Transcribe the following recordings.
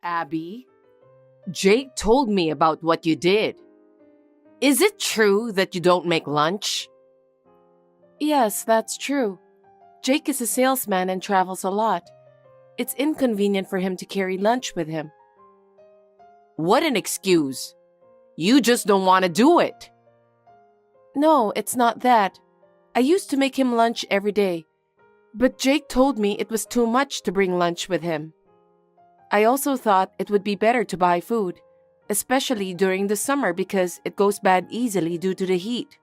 Abby, Jake told me about what you did. Is it true that you don't make lunch? Yes, that's true. Jake is a salesman and travels a lot. It's inconvenient for him to carry lunch with him. What an excuse. You just don't want to do it. No, it's not that. I used to make him lunch every day, but Jake told me it was too much to bring lunch with him. I also thought it would be better to buy food, especially during the summer because it goes bad easily due to the heat.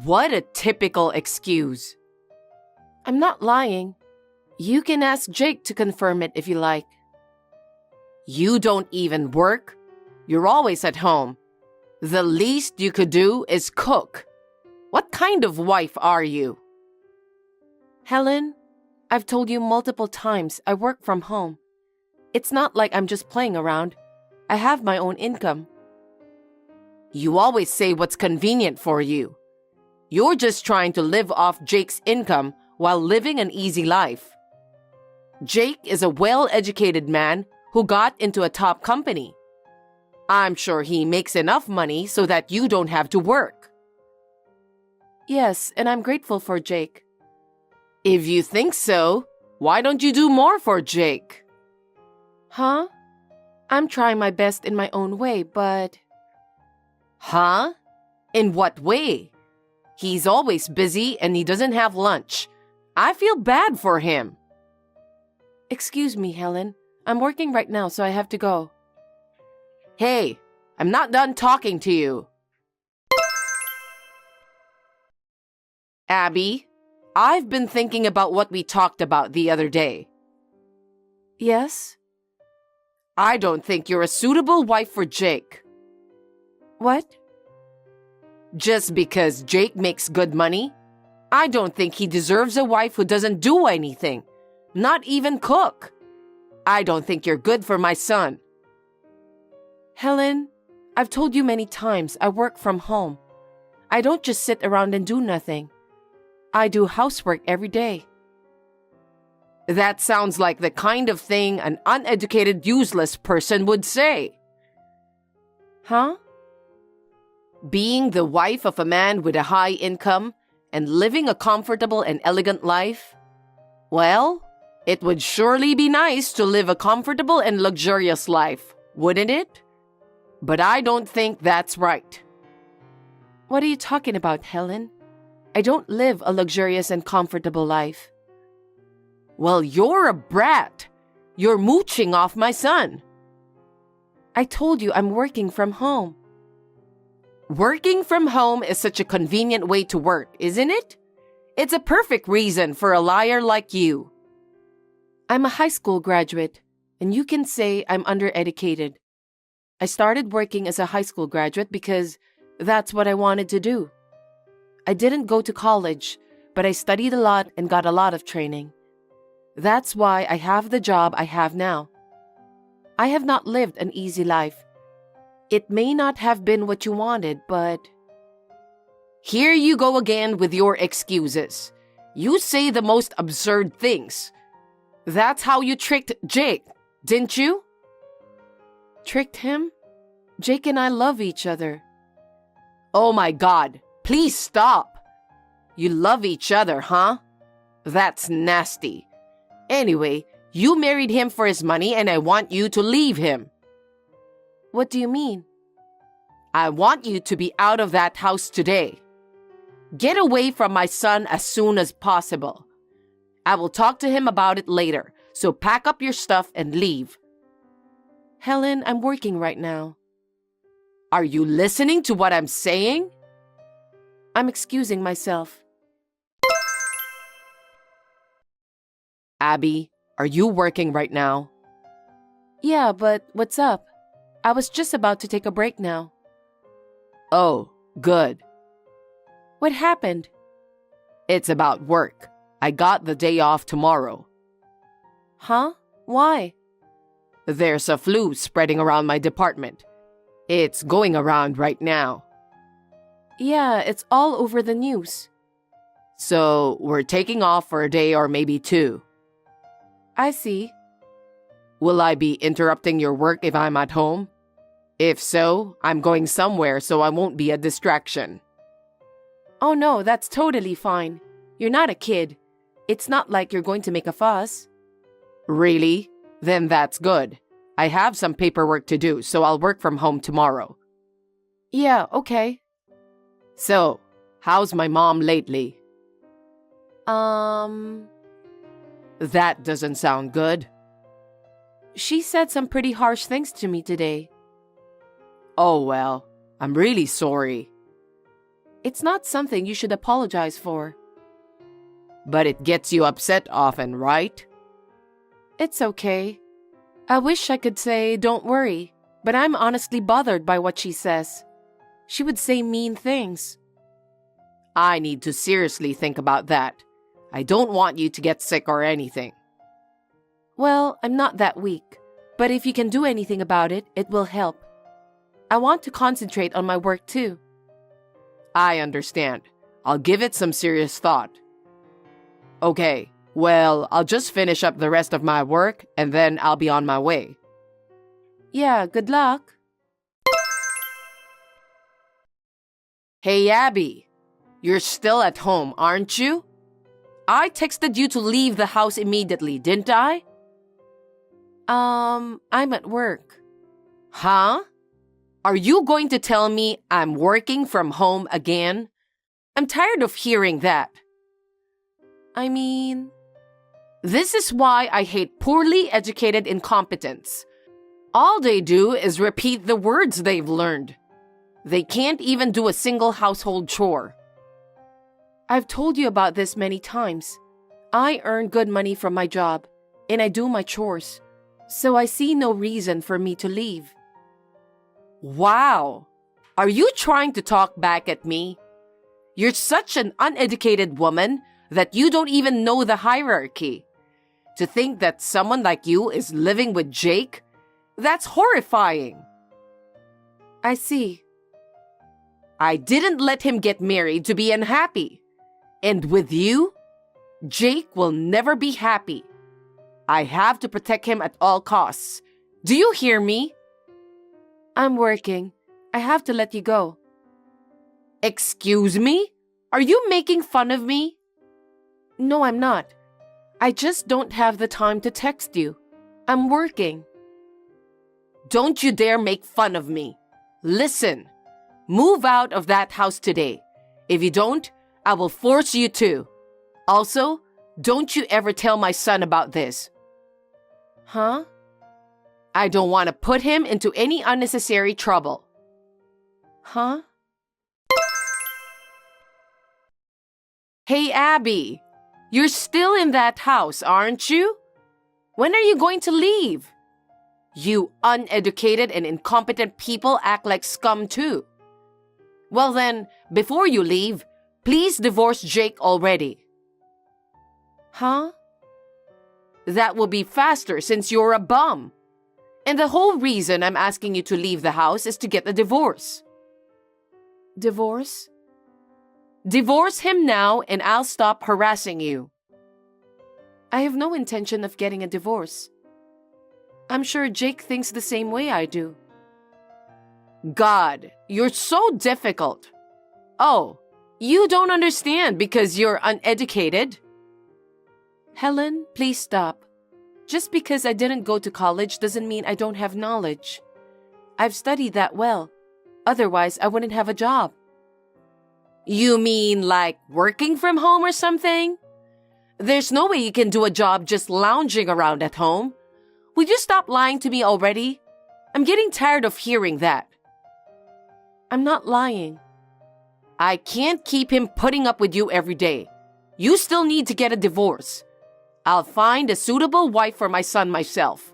What a typical excuse. I'm not lying. You can ask Jake to confirm it if you like. You don't even work? You're always at home. The least you could do is cook. What kind of wife are you? Helen, I've told you multiple times I work from home. It's not like I'm just playing around. I have my own income. You always say what's convenient for you. You're just trying to live off Jake's income while living an easy life. Jake is a well-educated man who got into a top company. I'm sure he makes enough money so that you don't have to work. Yes, and I'm grateful for Jake. If you think so, why don't you do more for Jake? Huh? I'm trying my best in my own way, but... Huh? In what way? He's always busy and he doesn't have lunch. I feel bad for him. Excuse me, Helen. I'm working right now, so I have to go. Hey, I'm not done talking to you. Abby, I've been thinking about what we talked about the other day. Yes? I don't think you're a suitable wife for Jake. What? Just because Jake makes good money, I don't think he deserves a wife who doesn't do anything, not even cook. I don't think you're good for my son. Helen, I've told you many times I work from home. I don't just sit around and do nothing. I do housework every day. That sounds like the kind of thing an uneducated, useless person would say. Huh? Being the wife of a man with a high income and living a comfortable and elegant life? Well, it would surely be nice to live a comfortable and luxurious life, wouldn't it? But I don't think that's right. What are you talking about, Helen? I don't live a luxurious and comfortable life. Well, you're a brat. You're mooching off my son. I told you I'm working from home. Working from home is such a convenient way to work, isn't it? It's a perfect reason for a liar like you. I'm a high school graduate, and you can say I'm undereducated. I started working as a high school graduate because that's what I wanted to do. I didn't go to college, but I studied a lot and got a lot of training. That's why I have the job I have now. I have not lived an easy life. It may not have been what you wanted, but... Here you go again with your excuses. You say the most absurd things. That's how you tricked Jake, didn't you? Tricked him? Jake and I love each other. Oh my God, please stop. You love each other, huh? That's nasty. Anyway, you married him for his money and I want you to leave him. What do you mean? I want you to be out of that house today. Get away from my son as soon as possible. I will talk to him about it later, so pack up your stuff and leave. Helen, I'm working right now. Are you listening to what I'm saying? I'm excusing myself. Abby, are you working right now? Yeah, but what's up? I was just about to take a break now. Oh, good. What happened? It's about work. I got the day off tomorrow. Huh? Why? There's a flu spreading around my department. It's going around right now. Yeah, it's all over the news. So we're taking off for a day or maybe two. I see. Will I be interrupting your work if I'm at home? If so, I'm going somewhere so I won't be a distraction. Oh no, that's totally fine. You're not a kid. It's not like you're going to make a fuss. Really? Then that's good. I have some paperwork to do, so I'll work from home tomorrow. Yeah, okay. So, how's my mom lately? That doesn't sound good. She said some pretty harsh things to me today. Oh well, I'm really sorry. It's not something you should apologize for. But it gets you upset often, right? It's okay. I wish I could say, don't worry, but I'm honestly bothered by what she says. She would say mean things. I need to seriously think about that. I don't want you to get sick or anything. Well, I'm not that weak, but if you can do anything about it, it will help. I want to concentrate on my work too. I understand. I'll give it some serious thought. Okay, well, I'll just finish up the rest of my work and then I'll be on my way. Yeah, good luck. Hey, Abby. You're still at home, aren't you? I texted you to leave the house immediately, didn't I? I'm at work. Huh? Are you going to tell me I'm working from home again? I'm tired of hearing that. I mean... This is why I hate poorly educated incompetents. All they do is repeat the words they've learned. They can't even do a single household chore. I've told you about this many times. I earn good money from my job, and I do my chores. So I see no reason for me to leave. Wow! Are you trying to talk back at me? You're such an uneducated woman that you don't even know the hierarchy. To think that someone like you is living with Jake? That's horrifying. I see. I didn't let him get married to be unhappy. And with you, Jake will never be happy. I have to protect him at all costs. Do you hear me? I'm working. I have to let you go. Excuse me? Are you making fun of me? No, I'm not. I just don't have the time to text you. I'm working. Don't you dare make fun of me. Listen, move out of that house today. If you don't, I will force you to. Also, don't you ever tell my son about this. Huh? I don't want to put him into any unnecessary trouble. Huh? Hey, Abby. You're still in that house, aren't you? When are you going to leave? You uneducated and incompetent people act like scum too. Well then, before you leave, please divorce Jake already. Huh? That will be faster since you're a bum. And the whole reason I'm asking you to leave the house is to get a divorce. Divorce? Divorce him now and I'll stop harassing you. I have no intention of getting a divorce. I'm sure Jake thinks the same way I do. God, you're so difficult. Oh, you don't understand because you're uneducated? Helen, please stop. Just because I didn't go to college doesn't mean I don't have knowledge. I've studied that well. Otherwise, I wouldn't have a job. You mean like working from home or something? There's no way you can do a job just lounging around at home. Would you stop lying to me already? I'm getting tired of hearing that. I'm not lying. I can't keep him putting up with you every day. You still need to get a divorce. I'll find a suitable wife for my son myself.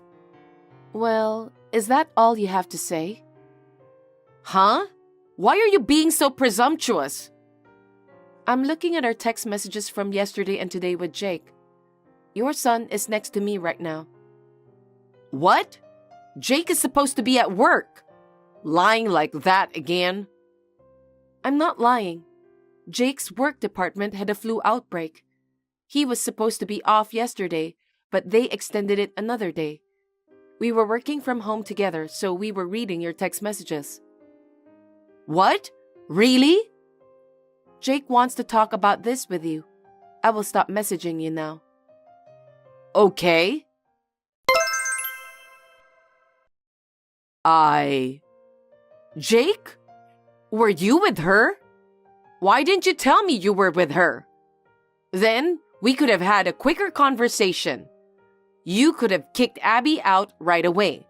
Well, is that all you have to say? Huh? Why are you being so presumptuous? I'm looking at our text messages from yesterday and today with Jake. Your son is next to me right now. What? Jake is supposed to be at work. Lying like that again? I'm not lying. Jake's work department had a flu outbreak. He was supposed to be off yesterday, but they extended it another day. We were working from home together, so we were reading your text messages. What? Really? Jake wants to talk about this with you. I will stop messaging you now. Okay. Jake? Were you with her? Why didn't you tell me you were with her? Then we could have had a quicker conversation. You could have kicked Abby out right away.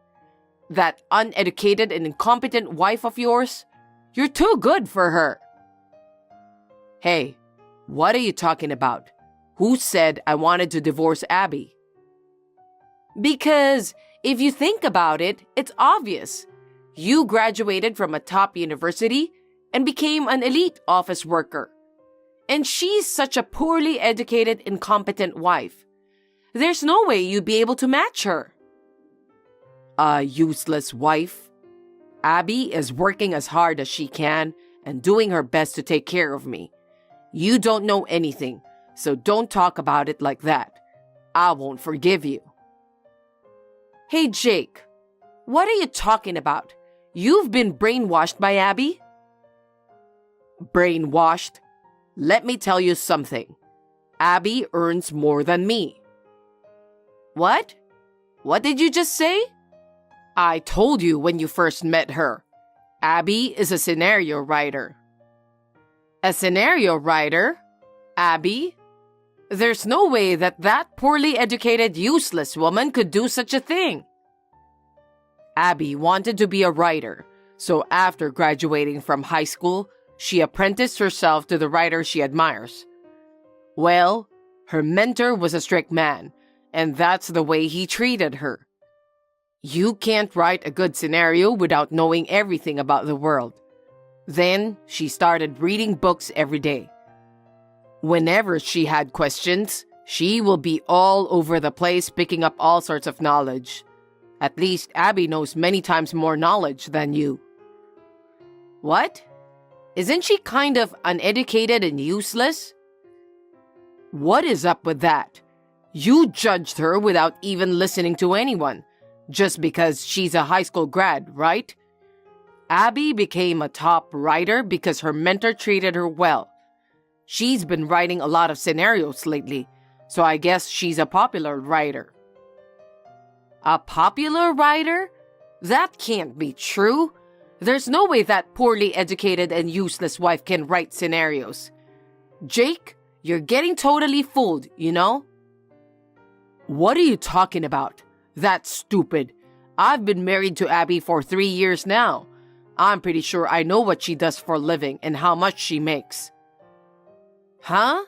That uneducated and incompetent wife of yours, you're too good for her. Hey, what are you talking about? Who said I wanted to divorce Abby? Because if you think about it, it's obvious. You graduated from a top university and became an elite office worker. And she's such a poorly educated, incompetent wife. There's no way you'd be able to match her. A useless wife? Abby is working as hard as she can and doing her best to take care of me. You don't know anything, so don't talk about it like that. I won't forgive you. Hey, Jake, what are you talking about? You've been brainwashed by Abby? Brainwashed? Let me tell you something. Abby earns more than me. What? What did you just say? I told you when you first met her. Abby is a scenario writer. A scenario writer? Abby? There's no way that poorly educated, useless woman could do such a thing. Abby wanted to be a writer, so after graduating from high school, she apprenticed herself to the writer she admires. Well, her mentor was a strict man, and that's the way he treated her. You can't write a good scenario without knowing everything about the world. Then she started reading books every day. Whenever she had questions, she will be all over the place picking up all sorts of knowledge. At least Abby knows many times more knowledge than you. What? Isn't she kind of uneducated and useless? What is up with that? You judged her without even listening to anyone, just because she's a high school grad, right? Abby became a top writer because her mentor treated her well. She's been writing a lot of scenarios lately, so I guess she's a popular writer. A popular writer? That can't be true. There's no way that poorly educated and useless wife can write scenarios. Jake, you're getting totally fooled, you know? What are you talking about? That's stupid. I've been married to Abby for 3 years now. I'm pretty sure I know what she does for a living and how much she makes. Huh?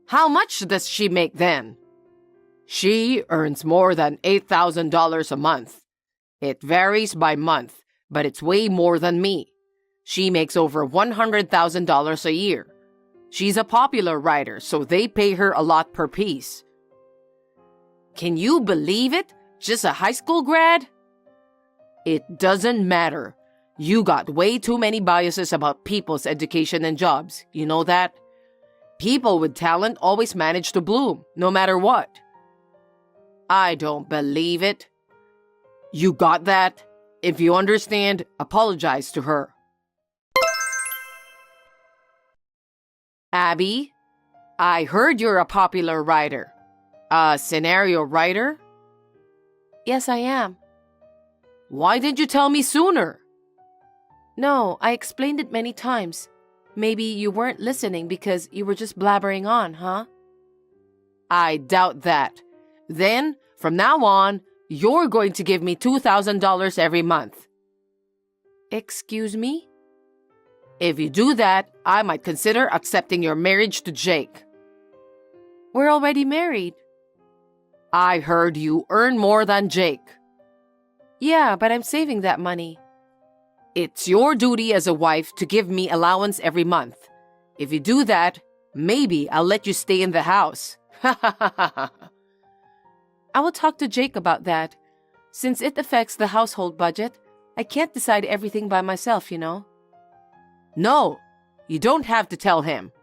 How much does she make then? She earns more than $8,000 a month. It varies by month, but it's way more than me. She makes over $100,000 a year. She's a popular writer, so they pay her a lot per piece. Can you believe it? Just a high school grad? It doesn't matter. You got way too many biases about people's education and jobs. You know that? People with talent always manage to bloom, no matter what. I don't believe it. You got that? If you understand, apologize to her. Abby, I heard you're a popular writer. A scenario writer? Yes, I am. Why didn't you tell me sooner? No, I explained it many times. Maybe you weren't listening because you were just blabbering on, huh? I doubt that. Then, from now on, you're going to give me $2,000 every month. Excuse me? If you do that, I might consider accepting your marriage to Jake. We're already married. I heard you earn more than Jake. Yeah, but I'm saving that money. It's your duty as a wife to give me allowance every month. If you do that, maybe I'll let you stay in the house. I will talk to Jake about that. Since it affects the household budget, I can't decide everything by myself, you know. No, you don't have to tell him.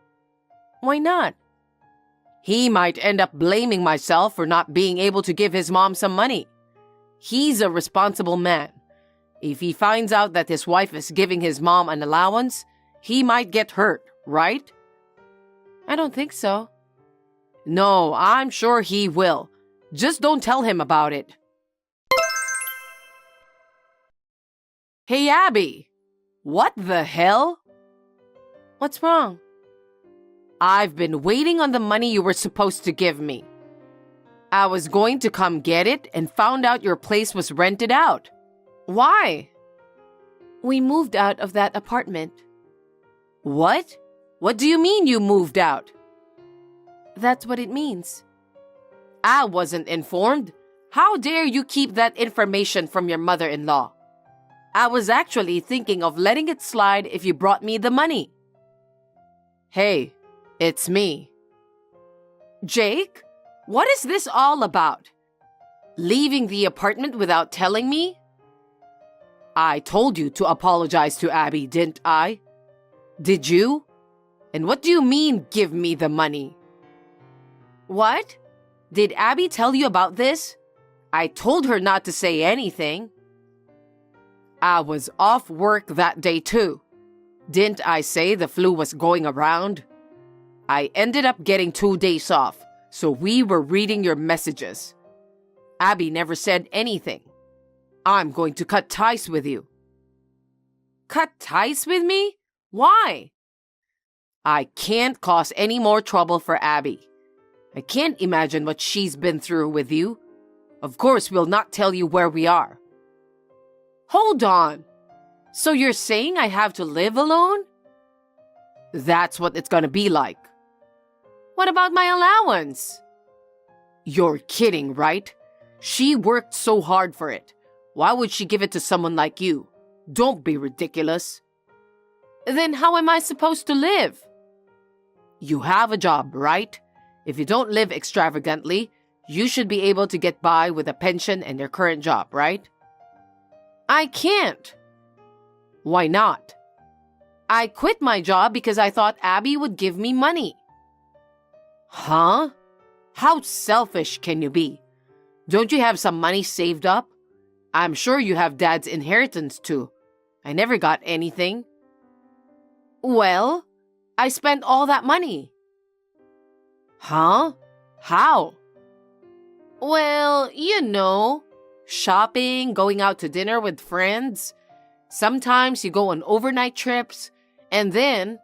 Why not? He might end up blaming myself for not being able to give his mom some money. He's a responsible man. If he finds out that his wife is giving his mom an allowance, he might get hurt, right? I don't think so. No, I'm sure he will. Just don't tell him about it. Hey, Abby. What the hell? What's wrong? I've been waiting on the money you were supposed to give me. I was going to come get it and found out your place was rented out. Why? We moved out of that apartment. What? What do you mean you moved out? That's what it means. I wasn't informed. How dare you keep that information from your mother-in-law? I was actually thinking of letting it slide if you brought me the money. Hey, it's me. Jake, what is this all about? Leaving the apartment without telling me? I told you to apologize to Abby, didn't I? Did you? And what do you mean, give me the money? What? Did Abby tell you about this? I told her not to say anything. I was off work that day too. Didn't I say the flu was going around? I ended up getting 2 days off, so we were reading your messages. Abby never said anything. I'm going to cut ties with you. Cut ties with me? Why? I can't cause any more trouble for Abby. I can't imagine what she's been through with you. Of course, we'll not tell you where we are. Hold on. So you're saying I have to live alone? That's what it's gonna be like. What about my allowance? You're kidding, right? She worked so hard for it. Why would she give it to someone like you? Don't be ridiculous. Then how am I supposed to live? You have a job, right? If you don't live extravagantly, you should be able to get by with a pension and your current job, right? I can't. Why not? I quit my job because I thought Abby would give me money. Huh? How selfish can you be? Don't you have some money saved up? I'm sure you have Dad's inheritance too. I never got anything. Well, I spent all that money. Huh? How? Well, you know, shopping, going out to dinner with friends. Sometimes you go on overnight trips, and then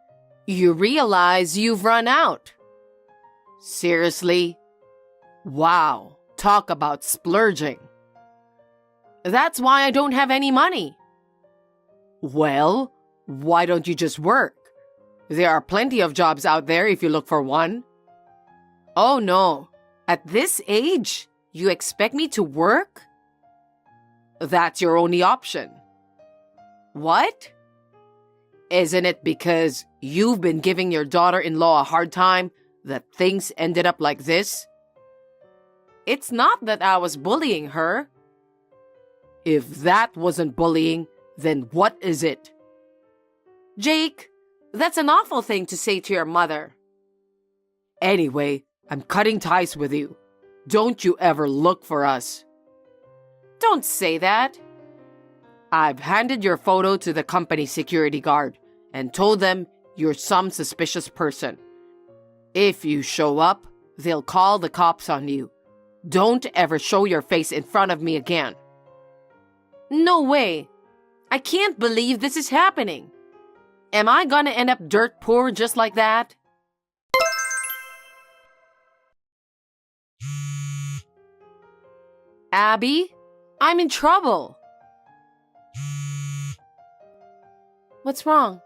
you realize you've run out. Seriously? Wow, talk about splurging. That's why I don't have any money. Well, why don't you just work? There are plenty of jobs out there if you look for one. Oh no, at this age, you expect me to work? That's your only option. What? Isn't it because you've been giving your daughter-in-law a hard time that things ended up like this? It's not that I was bullying her. If that wasn't bullying, then what is it? Jake, that's an awful thing to say to your mother. Anyway, I'm cutting ties with you. Don't you ever look for us. Don't say that. I've handed your photo to the company security guard and told them you're some suspicious person. If you show up, they'll call the cops on you. Don't ever show your face in front of me again. No way. I can't believe this is happening. Am I gonna end up dirt poor just like that? Abby, I'm in trouble. What's wrong?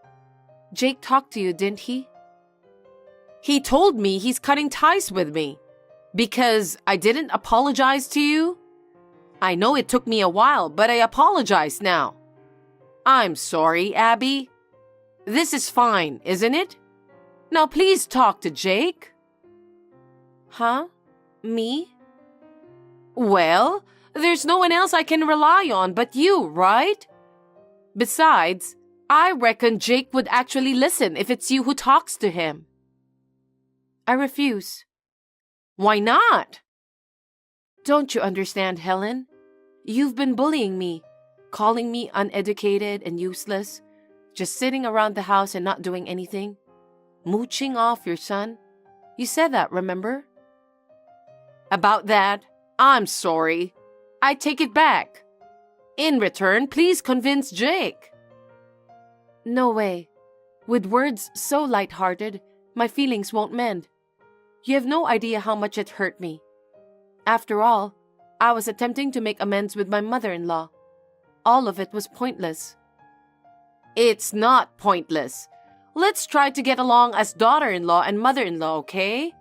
Jake talked to you, didn't he? He told me he's cutting ties with me because I didn't apologize to you. I know it took me a while, but I apologize now. I'm sorry, Abby. This is fine, isn't it? Now please talk to Jake. Huh? Me? Well, there's no one else I can rely on but you, right? Besides, I reckon Jake would actually listen if it's you who talks to him. I refuse. Why not? Don't you understand, Helen? You've been bullying me, calling me uneducated and useless, just sitting around the house and not doing anything, mooching off your son. You said that, remember? About that, I'm sorry. I take it back. In return, please convince Jake. No way. With words so light-hearted, my feelings won't mend. You have no idea how much it hurt me. After all, I was attempting to make amends with my mother-in-law. All of it was pointless. It's not pointless. Let's try to get along as daughter-in-law and mother-in-law, okay?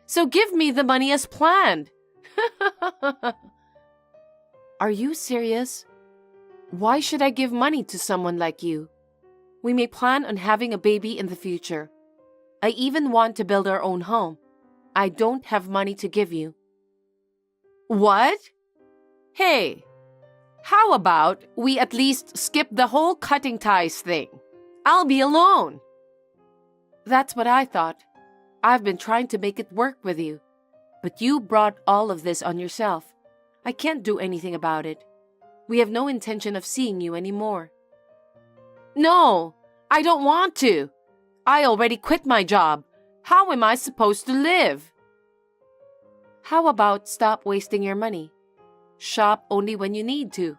So give me the money as planned. Are you serious? Why should I give money to someone like you? We may plan on having a baby in the future. I even want to build our own home. I don't have money to give you. What? Hey, how about we at least skip the whole cutting ties thing? I'll be alone. That's what I thought. I've been trying to make it work with you. But you brought all of this on yourself. I can't do anything about it. We have no intention of seeing you anymore. No, I don't want to. I already quit my job. How am I supposed to live? How about stop wasting your money? Shop only when you need to.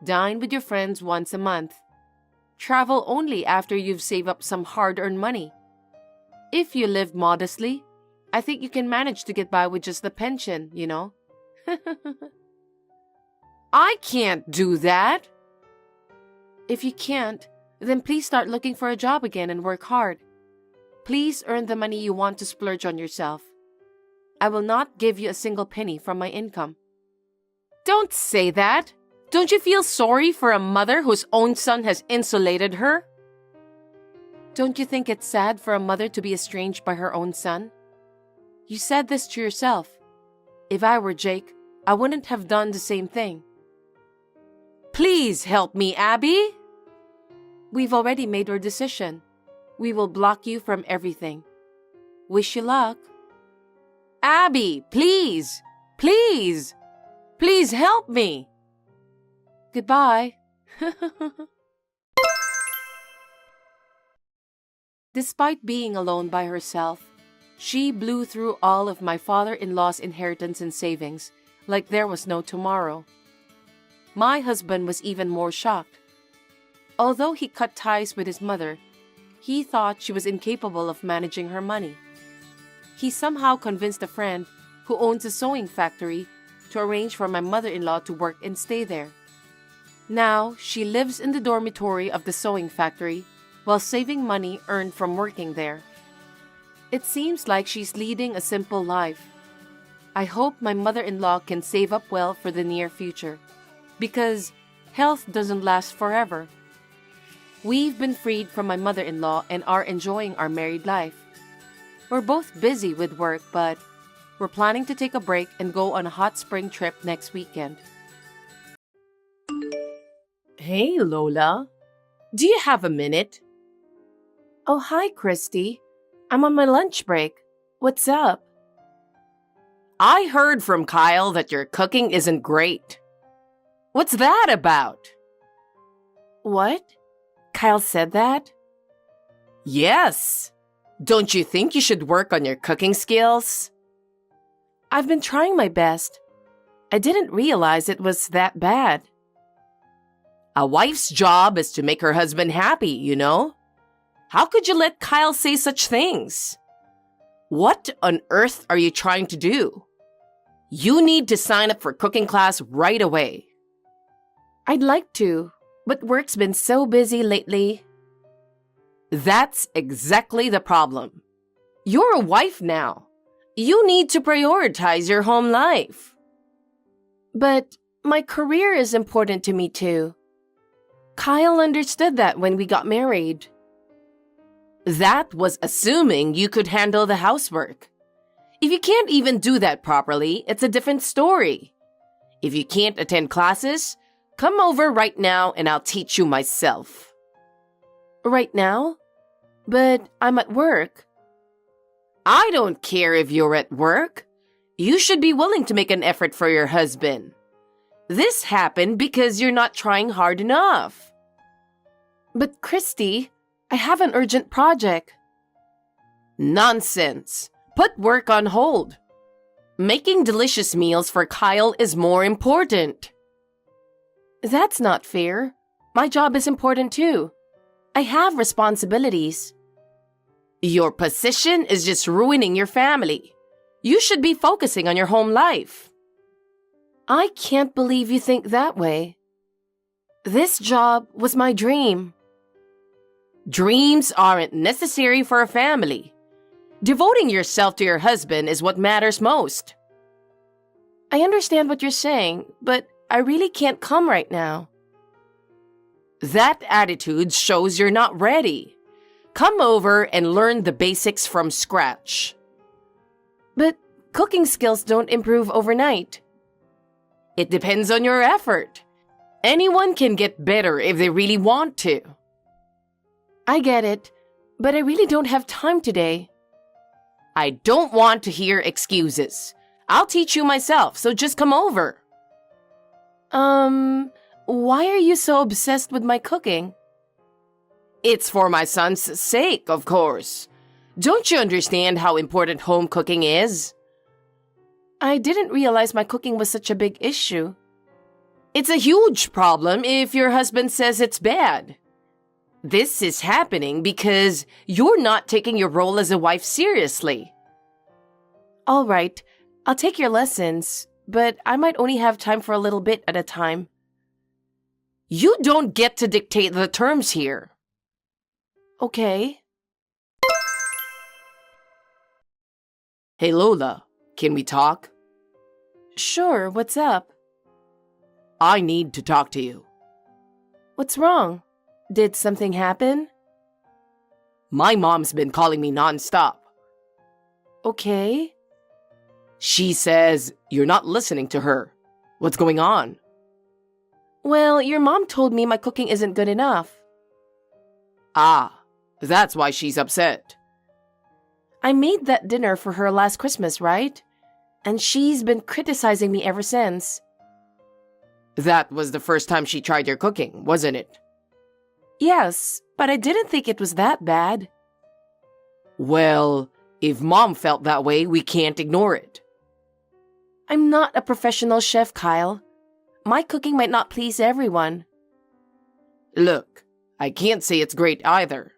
Dine with your friends once a month. Travel only after you've saved up some hard-earned money. If you live modestly, I think you can manage to get by with just the pension, you know. I can't do that. If you can't, then please start looking for a job again and work hard. Please earn the money you want to splurge on yourself. I will not give you a single penny from my income. Don't say that. Don't you feel sorry for a mother whose own son has insulated her? Don't you think it's sad for a mother to be estranged by her own son? You said this to yourself. If I were Jake, I wouldn't have done the same thing. Please help me, Abby. We've already made our decision. We will block you from everything. Wish you luck. Abby, please, please, please help me. Goodbye. Despite being alone by herself, she blew through all of my father-in-law's inheritance and savings like there was no tomorrow. My husband was even more shocked. Although he cut ties with his mother, he thought she was incapable of managing her money. He somehow convinced a friend who owns a sewing factory to arrange for my mother-in-law to work and stay there. Now, she lives in the dormitory of the sewing factory while saving money earned from working there. It seems like she's leading a simple life. I hope my mother-in-law can save up well for the near future, because health doesn't last forever. We've been freed from my mother-in-law and are enjoying our married life. We're both busy with work, but we're planning to take a break and go on a hot spring trip next weekend. Hey, Lola. Do you have a minute? Oh, hi, Christy. I'm on my lunch break. What's up? I heard from Kyle that your cooking isn't great. What's that about? What? Kyle said that? Yes. Don't you think you should work on your cooking skills? I've been trying my best. I didn't realize it was that bad. A wife's job is to make her husband happy, you know? How could you let Kyle say such things? What on earth are you trying to do? You need to sign up for cooking class right away. I'd like to, but work's been so busy lately. That's exactly the problem. You're a wife now. You need to prioritize your home life. But my career is important to me too. Kyle understood that when we got married. That was assuming you could handle the housework. If you can't even do that properly, it's a different story. If you can't attend classes, come over right now and I'll teach you myself. Right now? But I'm at work. I don't care if you're at work. You should be willing to make an effort for your husband. This happened because you're not trying hard enough. But Christy, I have an urgent project. Nonsense. Put work on hold. Making delicious meals for Kyle is more important. That's not fair. My job is important too. I have responsibilities. Your position is just ruining your family. You should be focusing on your home life. I can't believe you think that way. This job was my dream. Dreams aren't necessary for a family. Devoting yourself to your husband is what matters most. I understand what you're saying, but I really can't come right now. That attitude shows you're not ready. Come over and learn the basics from scratch. But cooking skills don't improve overnight. It depends on your effort. Anyone can get better if they really want to. I get it, but I really don't have time today. I don't want to hear excuses. I'll teach you myself, so just come over. Why are you so obsessed with my cooking? It's for my son's sake, of course. Don't you understand how important home cooking is? I didn't realize my cooking was such a big issue. It's a huge problem if your husband says it's bad. This is happening because you're not taking your role as a wife seriously. All right, I'll take your lessons, but I might only have time for a little bit at a time. You don't get to dictate the terms here. Okay. Hey Lola, can we talk? Sure, what's up? I need to talk to you. What's wrong? Did something happen? My mom's been calling me nonstop. Okay. She says you're not listening to her. What's going on? Well, your mom told me my cooking isn't good enough. Ah, that's why she's upset. I made that dinner for her last Christmas, right? And she's been criticizing me ever since. That was the first time she tried your cooking, wasn't it? Yes, but I didn't think it was that bad. Well, if Mom felt that way, we can't ignore it. I'm not a professional chef, Kyle. My cooking might not please everyone. Look, I can't say it's great either.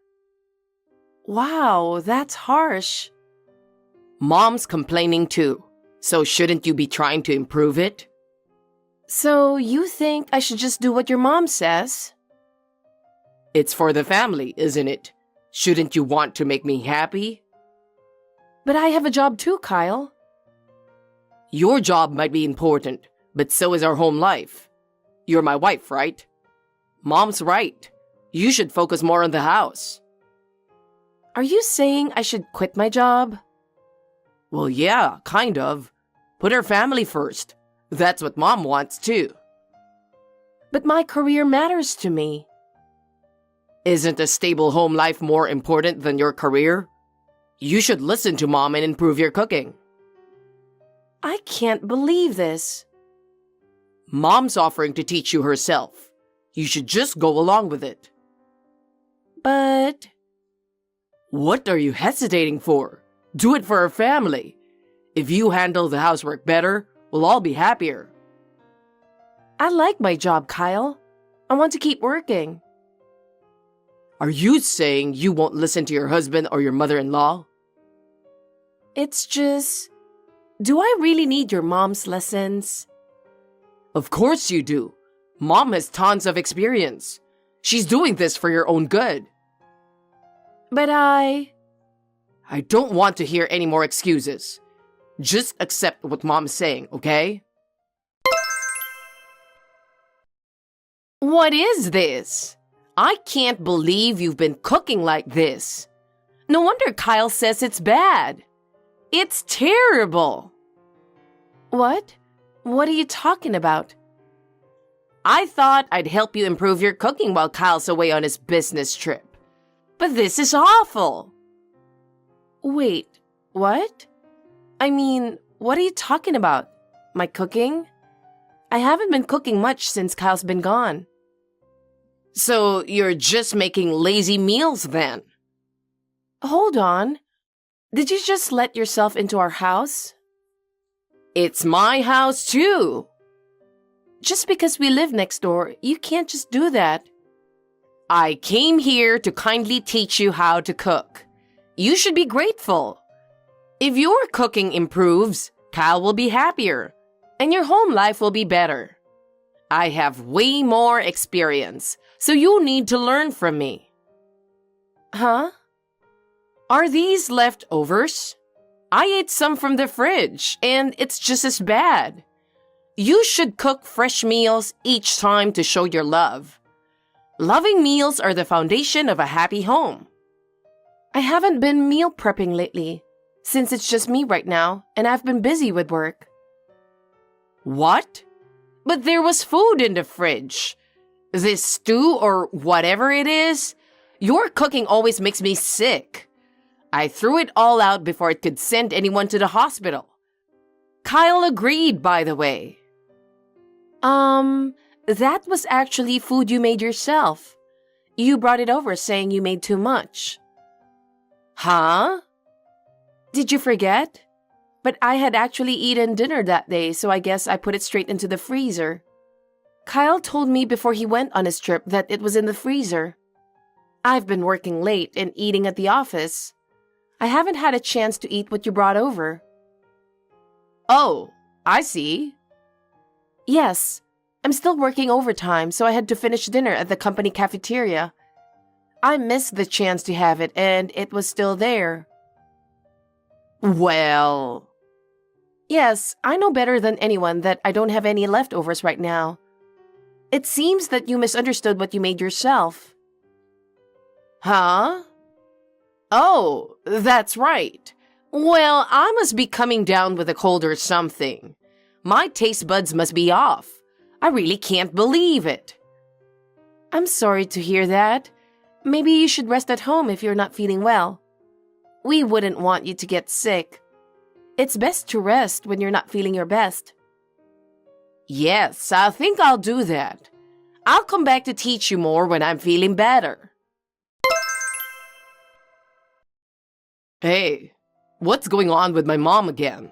Wow, that's harsh. Mom's complaining too, so shouldn't you be trying to improve it? So you think I should just do what your mom says? It's for the family, isn't it? Shouldn't you want to make me happy? But I have a job too, Kyle. Your job might be important, but so is our home life. You're my wife, right? Mom's right. You should focus more on the house. Are you saying I should quit my job? Well, yeah, kind of. Put our family first. That's what Mom wants too. But my career matters to me. Isn't a stable home life more important than your career? You should listen to Mom and improve your cooking. I can't believe this. Mom's offering to teach you herself. You should just go along with it. But... What are you hesitating for? Do it for our family. If you handle the housework better, we'll all be happier. I like my job, Kyle. I want to keep working. Are you saying you won't listen to your husband or your mother-in-law? It's just... Do I really need your mom's lessons? Of course you do. Mom has tons of experience. She's doing this for your own good. But I don't want to hear any more excuses. Just accept what Mom's saying, okay? What is this? I can't believe you've been cooking like this. No wonder Kyle says it's bad. It's terrible. What? What are you talking about? I thought I'd help you improve your cooking while Kyle's away on his business trip. But this is awful. Wait, what? I mean, what are you talking about? My cooking? I haven't been cooking much since Kyle's been gone. So you're just making lazy meals then? Hold on. Did you just let yourself into our house? It's my house too. Just because we live next door, you can't just do that. I came here to kindly teach you how to cook. You should be grateful. If your cooking improves, Kyle will be happier, and your home life will be better. I have way more experience, so you'll need to learn from me. Huh? Are these leftovers? I ate some from the fridge, and it's just as bad. You should cook fresh meals each time to show your love. Loving meals are the foundation of a happy home. I haven't been meal prepping lately, since it's just me right now, and I've been busy with work. What? But there was food in the fridge. This stew or whatever it is, your cooking always makes me sick. I threw it all out before it could send anyone to the hospital. Kyle agreed, by the way. That was actually food you made yourself. You brought it over saying you made too much. Huh? Did you forget? But I had actually eaten dinner that day, so I guess I put it straight into the freezer. Kyle told me before he went on his trip that it was in the freezer. I've been working late and eating at the office. I haven't had a chance to eat what you brought over. Oh, I see. Yes, I'm still working overtime, so I had to finish dinner at the company cafeteria. I missed the chance to have it, and it was still there. Well... Yes, I know better than anyone that I don't have any leftovers right now. It seems that you misunderstood what you made yourself. Huh? Oh, that's right. Well, I must be coming down with a cold or something. My taste buds must be off. I really can't believe it. I'm sorry to hear that. Maybe you should rest at home if you're not feeling well. We wouldn't want you to get sick. It's best to rest when you're not feeling your best. Yes, I think I'll do that. I'll come back to teach you more when I'm feeling better. Hey, what's going on with my mom again?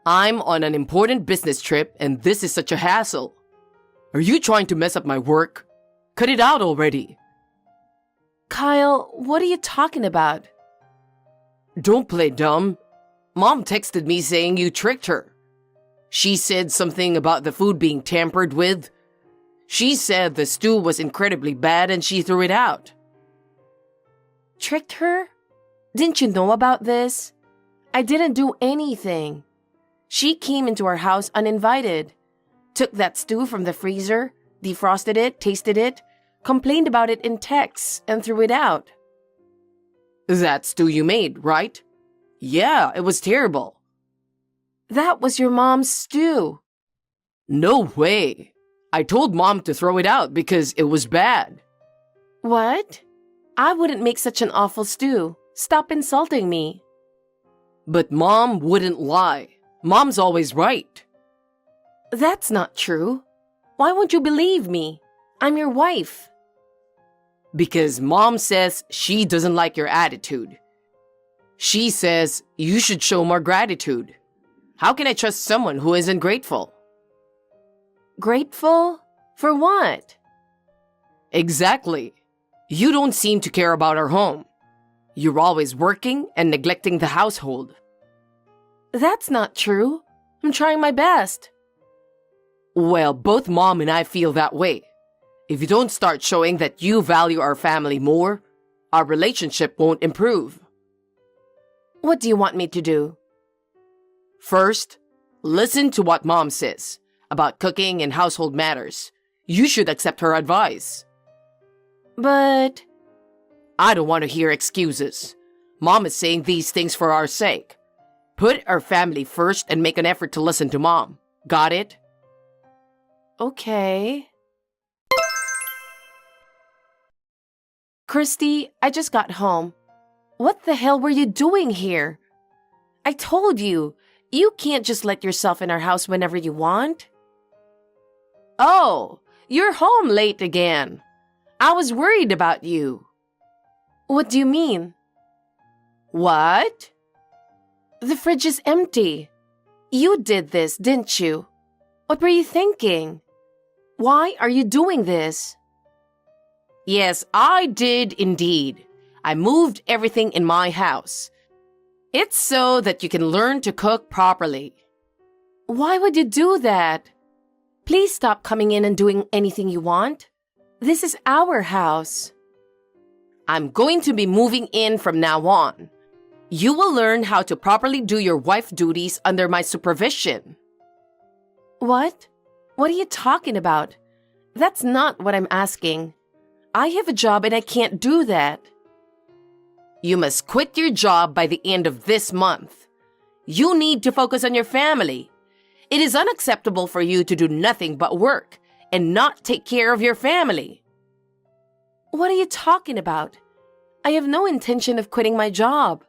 I'm on an important business trip and this is such a hassle. Are you trying to mess up my work? Cut it out already. Kyle, what are you talking about? Don't play dumb. Mom texted me saying you tricked her. She said something about the food being tampered with. She said the stew was incredibly bad and she threw it out. Tricked her? Didn't you know about this? I didn't do anything. She came into our house uninvited, took that stew from the freezer, defrosted it, tasted it, complained about it in texts, and threw it out. That stew you made, right? Yeah, it was terrible. That was your mom's stew. No way. I told Mom to throw it out because it was bad. What? I wouldn't make such an awful stew. Stop insulting me. But Mom wouldn't lie. Mom's always right. That's not true. Why won't you believe me? I'm your wife. Because Mom says she doesn't like your attitude. She says you should show more gratitude. How can I trust someone who isn't grateful? Grateful? For what? Exactly. You don't seem to care about our home. You're always working and neglecting the household. That's not true. I'm trying my best. Well, both Mom and I feel that way. If you don't start showing that you value our family more, our relationship won't improve. What do you want me to do? First, listen to what Mom says about cooking and household matters. You should accept her advice. But... I don't want to hear excuses. Mom is saying these things for our sake. Put our family first and make an effort to listen to Mom. Got it? Okay. Christy, I just got home. What the hell were you doing here? I told you, you can't just let yourself in our house whenever you want. Oh, you're home late again. I was worried about you. What do you mean? What? The fridge is empty. You did this, didn't you? What were you thinking? Why are you doing this? Yes, I did indeed. I moved everything in my house. It's so that you can learn to cook properly. Why would you do that? Please stop coming in and doing anything you want. This is our house. I'm going to be moving in from now on. You will learn how to properly do your wife duties under my supervision. What? What are you talking about? That's not what I'm asking. I have a job and I can't do that. You must quit your job by the end of this month. You need to focus on your family. It is unacceptable for you to do nothing but work and not take care of your family. What are you talking about? I have no intention of quitting my job.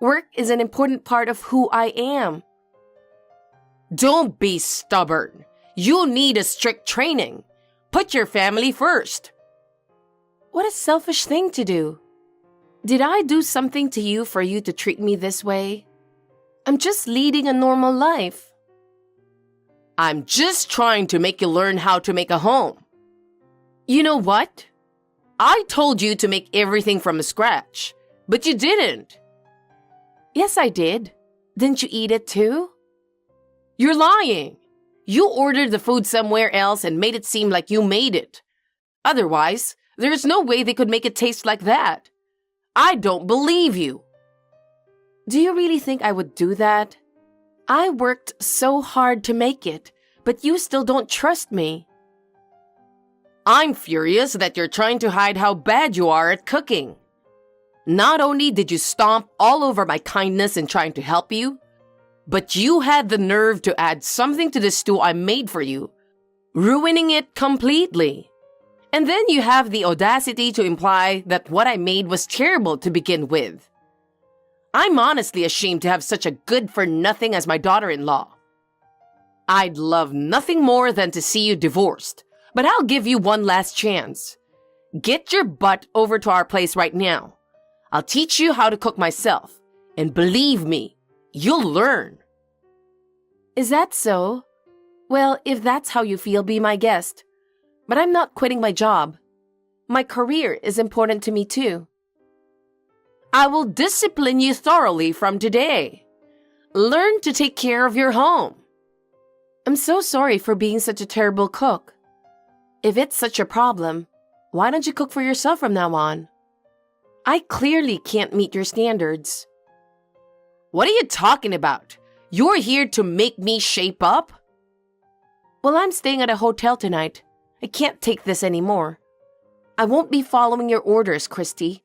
Work is an important part of who I am. Don't be stubborn. You need a strict training. Put your family first. What a selfish thing to do. Did I do something to you for you to treat me this way? I'm just leading a normal life. I'm just trying to make you learn how to make a home. You know what? I told you to make everything from scratch, but you didn't. Yes, I did. Didn't you eat it too? You're lying. You ordered the food somewhere else and made it seem like you made it. Otherwise, there's no way they could make it taste like that. I don't believe you. Do you really think I would do that? I worked so hard to make it, but you still don't trust me. I'm furious that you're trying to hide how bad you are at cooking. Not only did you stomp all over my kindness in trying to help you, but you had the nerve to add something to the stew I made for you, ruining it completely. And then you have the audacity to imply that what I made was terrible to begin with. I'm honestly ashamed to have such a good-for-nothing as my daughter-in-law. I'd love nothing more than to see you divorced, but I'll give you one last chance. Get your butt over to our place right now. I'll teach you how to cook myself, and believe me, you'll learn. Is that so? Well, if that's how you feel, be my guest. But I'm not quitting my job. My career is important to me too. I will discipline you thoroughly from today. Learn to take care of your home. I'm so sorry for being such a terrible cook. If it's such a problem, why don't you cook for yourself from now on? I clearly can't meet your standards. What are you talking about? You're here to make me shape up? Well, I'm staying at a hotel tonight. I can't take this anymore. I won't be following your orders, Christy.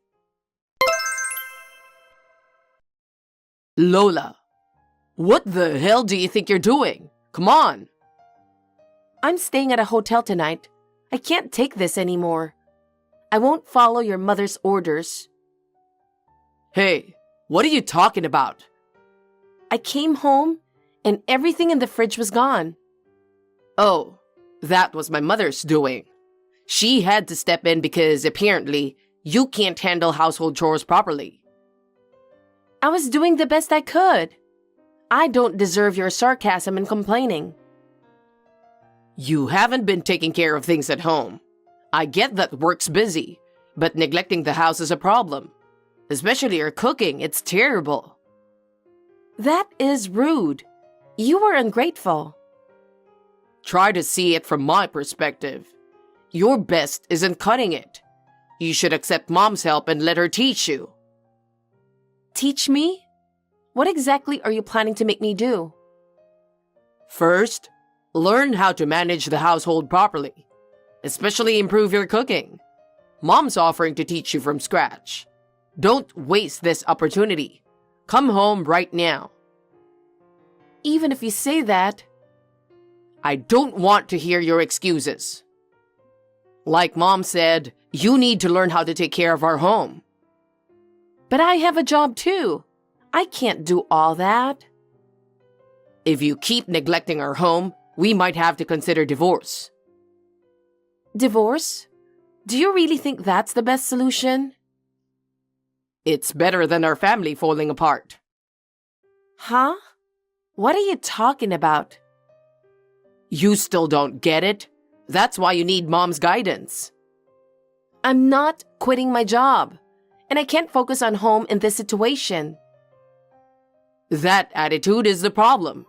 Lola, what the hell do you think you're doing? Come on. I'm staying at a hotel tonight. I can't take this anymore. I won't follow your mother's orders. Hey, what are you talking about? I came home and everything in the fridge was gone. Oh, that was my mother's doing. She had to step in because apparently you can't handle household chores properly. I was doing the best I could. I don't deserve your sarcasm and complaining. You haven't been taking care of things at home. I get that work's busy, but neglecting the house is a problem. Especially your cooking, it's terrible. That is rude. You were ungrateful. Try to see it from my perspective. Your best isn't cutting it. You should accept Mom's help and let her teach you. Teach me? What exactly are you planning to make me do? First, learn how to manage the household properly. Especially improve your cooking. Mom's offering to teach you from scratch. Don't waste this opportunity. Come home right now. Even if you say that, I don't want to hear your excuses. Like Mom said, you need to learn how to take care of our home. But I have a job too. I can't do all that. If you keep neglecting our home, we might have to consider divorce. Divorce? Do you really think that's the best solution? It's better than our family falling apart. Huh? What are you talking about? You still don't get it? That's why you need Mom's guidance. I'm not quitting my job, and I can't focus on home in this situation. That attitude is the problem.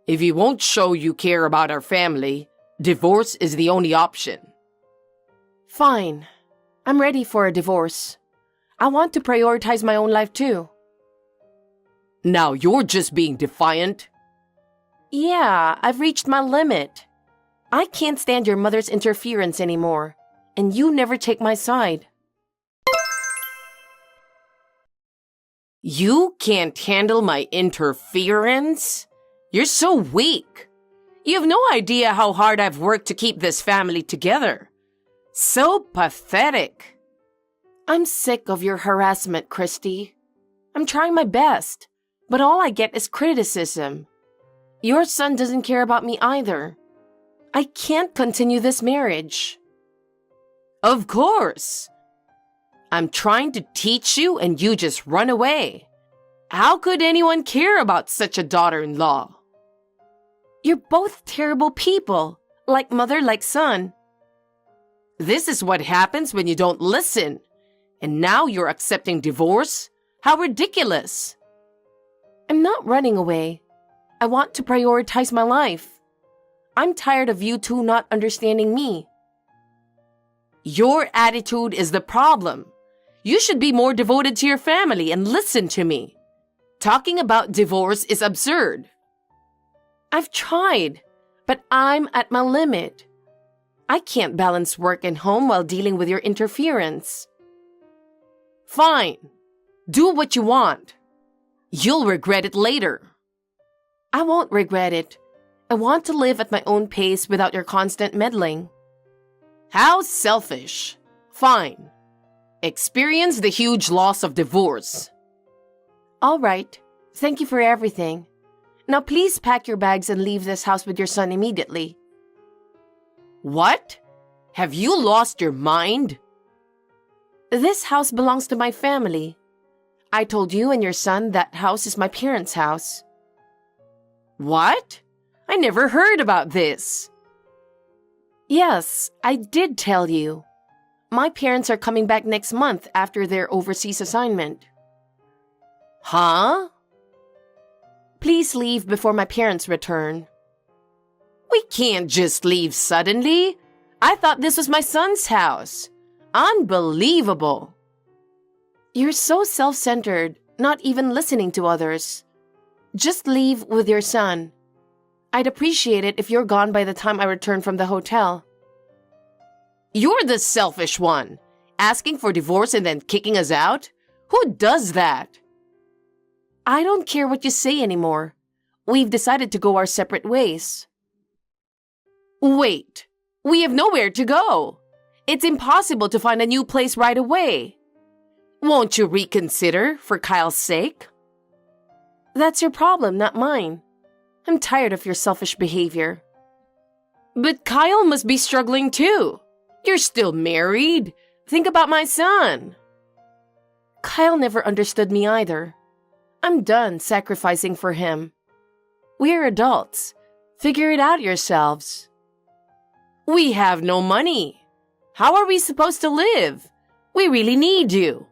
If you won't show you care about our family, divorce is the only option. Fine. I'm ready for a divorce. I want to prioritize my own life too. Now you're just being defiant. Yeah, I've reached my limit. I can't stand your mother's interference anymore, and you never take my side. You can't handle my interference? You're so weak. You have no idea how hard I've worked to keep this family together. So pathetic. I'm sick of your harassment, Christy. I'm trying my best, but all I get is criticism. Your son doesn't care about me either. I can't continue this marriage. Of course. I'm trying to teach you and you just run away. How could anyone care about such a daughter-in-law? You're both terrible people, like mother, like son. This is what happens when you don't listen. And now you're accepting divorce? How ridiculous. I'm not running away. I want to prioritize my life. I'm tired of you two not understanding me. Your attitude is the problem. You should be more devoted to your family and listen to me. Talking about divorce is absurd. I've tried, but I'm at my limit. I can't balance work and home while dealing with your interference. Fine. Do what you want. You'll regret it later. I won't regret it. I want to live at my own pace without your constant meddling. How selfish. Fine. Experience the huge loss of divorce. All right. Thank you for everything. Now please pack your bags and leave this house with your son immediately. What? Have you lost your mind? This house belongs to my family. I told you and your son that house is my parents' house. What? I never heard about this. Yes, I did tell you. My parents are coming back next month after their overseas assignment. Huh? Please leave before my parents return. We can't just leave suddenly. I thought this was my son's house. Unbelievable. You're so self-centered, not even listening to others. Just leave with your son. I'd appreciate it if you're gone by the time I return from the hotel. You're the selfish one, asking for divorce and then kicking us out? Who does that? I don't care what you say anymore. We've decided to go our separate ways. Wait, we have nowhere to go. It's impossible to find a new place right away. Won't you reconsider for Kyle's sake? That's your problem, not mine. I'm tired of your selfish behavior. But Kyle must be struggling too. You're still married. Think about my son. Kyle never understood me either. I'm done sacrificing for him. We're adults. Figure it out yourselves. We have no money. How are we supposed to live? We really need you.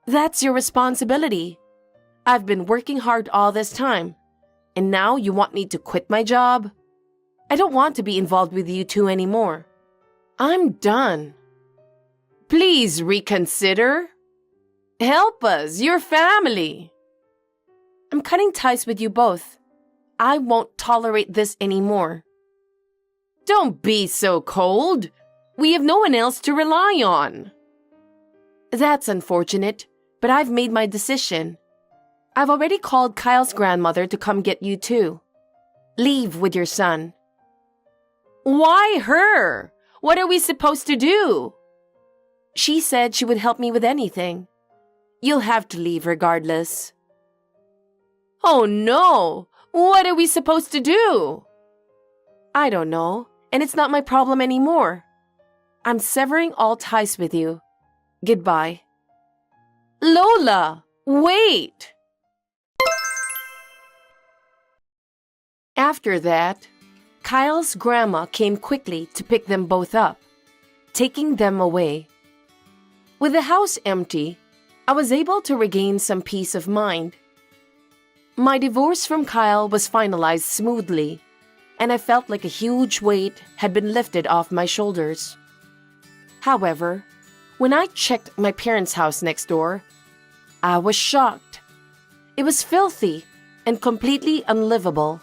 That's your responsibility. I've been working hard all this time, and now you want me to quit my job? I don't want to be involved with you two anymore. I'm done. Please reconsider. Help us, your family. I'm cutting ties with you both. I won't tolerate this anymore. Don't be so cold. We have no one else to rely on. That's unfortunate, but I've made my decision. I've already called Kyle's grandmother to come get you too. Leave with your son. Why her? What are we supposed to do? She said she would help me with anything. You'll have to leave regardless. Oh no! What are we supposed to do? I don't know, and it's not my problem anymore. I'm severing all ties with you. Goodbye. Lola, wait! After that, Kyle's grandma came quickly to pick them both up, taking them away. With the house empty, I was able to regain some peace of mind. My divorce from Kyle was finalized smoothly, and I felt like a huge weight had been lifted off my shoulders. However, when I checked my parents' house next door, I was shocked. It was filthy and completely unlivable.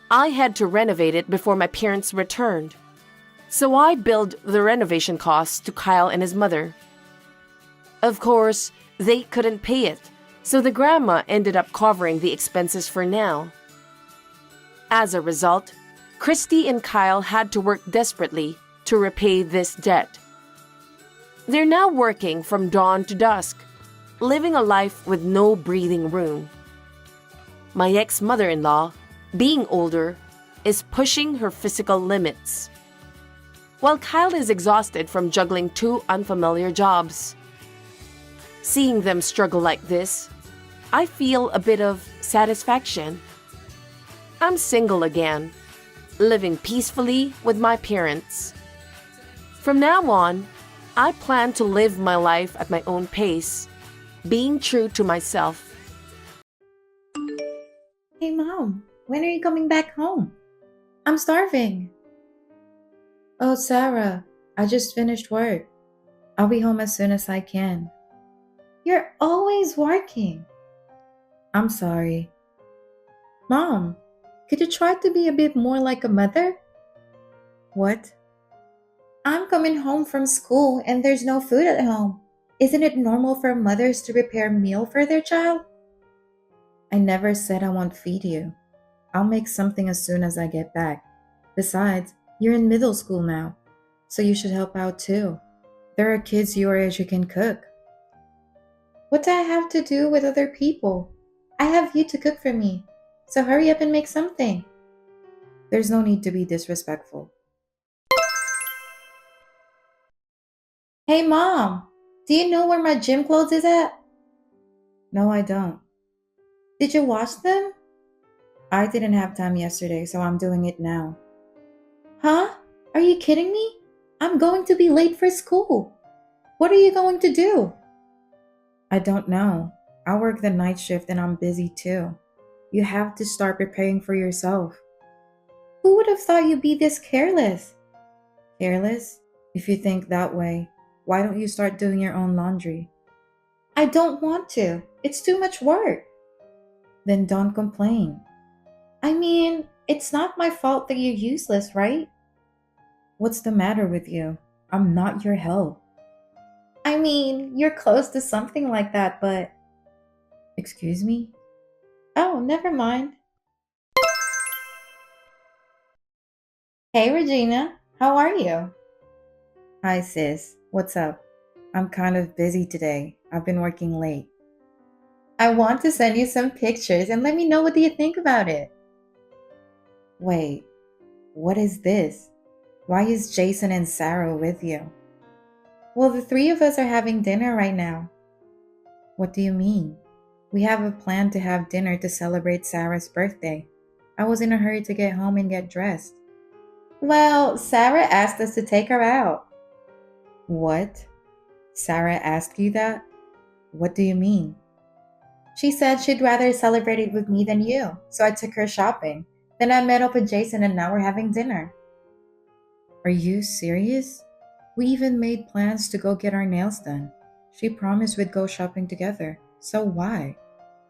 I had to renovate it before my parents returned, so I billed the renovation costs to Kyle and his mother. Of course, they couldn't pay it, so the grandma ended up covering the expenses for now. As a result, Christy and Kyle had to work desperately to repay this debt. They're now working from dawn to dusk, living a life with no breathing room. My ex-mother-in-law, being older, is pushing her physical limits, while Kyle is exhausted from juggling two unfamiliar jobs. Seeing them struggle like this, I feel a bit of satisfaction. I'm single again, living peacefully with my parents. From now on, I plan to live my life at my own pace, being true to myself. Hey Mom, when are you coming back home? I'm starving. Oh Sarah, I just finished work. I'll be home as soon as I can. You're always working. I'm sorry. Mom, could you try to be a bit more like a mother? What? I'm coming home from school and there's no food at home. Isn't it normal for mothers to prepare a meal for their child? I never said I won't feed you. I'll make something as soon as I get back. Besides, you're in middle school now, so you should help out too. There are kids your age who can cook. What do I have to do with other people? I have you to cook for me, so hurry up and make something. There's no need to be disrespectful. Hey Mom, do you know where my gym clothes is at? No, I don't. Did you wash them? I didn't have time yesterday, so I'm doing it now. Huh? Are you kidding me? I'm going to be late for school. What are you going to do? I don't know. I work the night shift and I'm busy too. You have to start preparing for yourself. Who would have thought you'd be this careless? Careless? If you think that way, why don't you start doing your own laundry? I don't want to. It's too much work. Then don't complain. I mean, it's not my fault that you're useless, right? What's the matter with you? I'm not your help. I mean, you're close to something like that, but... Excuse me? Oh, never mind. Hey, Regina. How are you? Hi, sis. What's up? I'm kind of busy today. I've been working late. I want to send you some pictures and let me know what do you think about it. Wait, what is this? Why is Jason and Sarah with you? Well, the three of us are having dinner right now. What do you mean? We have a plan to have dinner to celebrate Sarah's birthday. I was in a hurry to get home and get dressed. Well, Sarah asked us to take her out. What? Sarah asked you that? What do you mean? She said she'd rather celebrate it with me than you, so I took her shopping. Then I met up with Jason and now we're having dinner. Are you serious? We even made plans to go get our nails done. She promised we'd go shopping together, so why?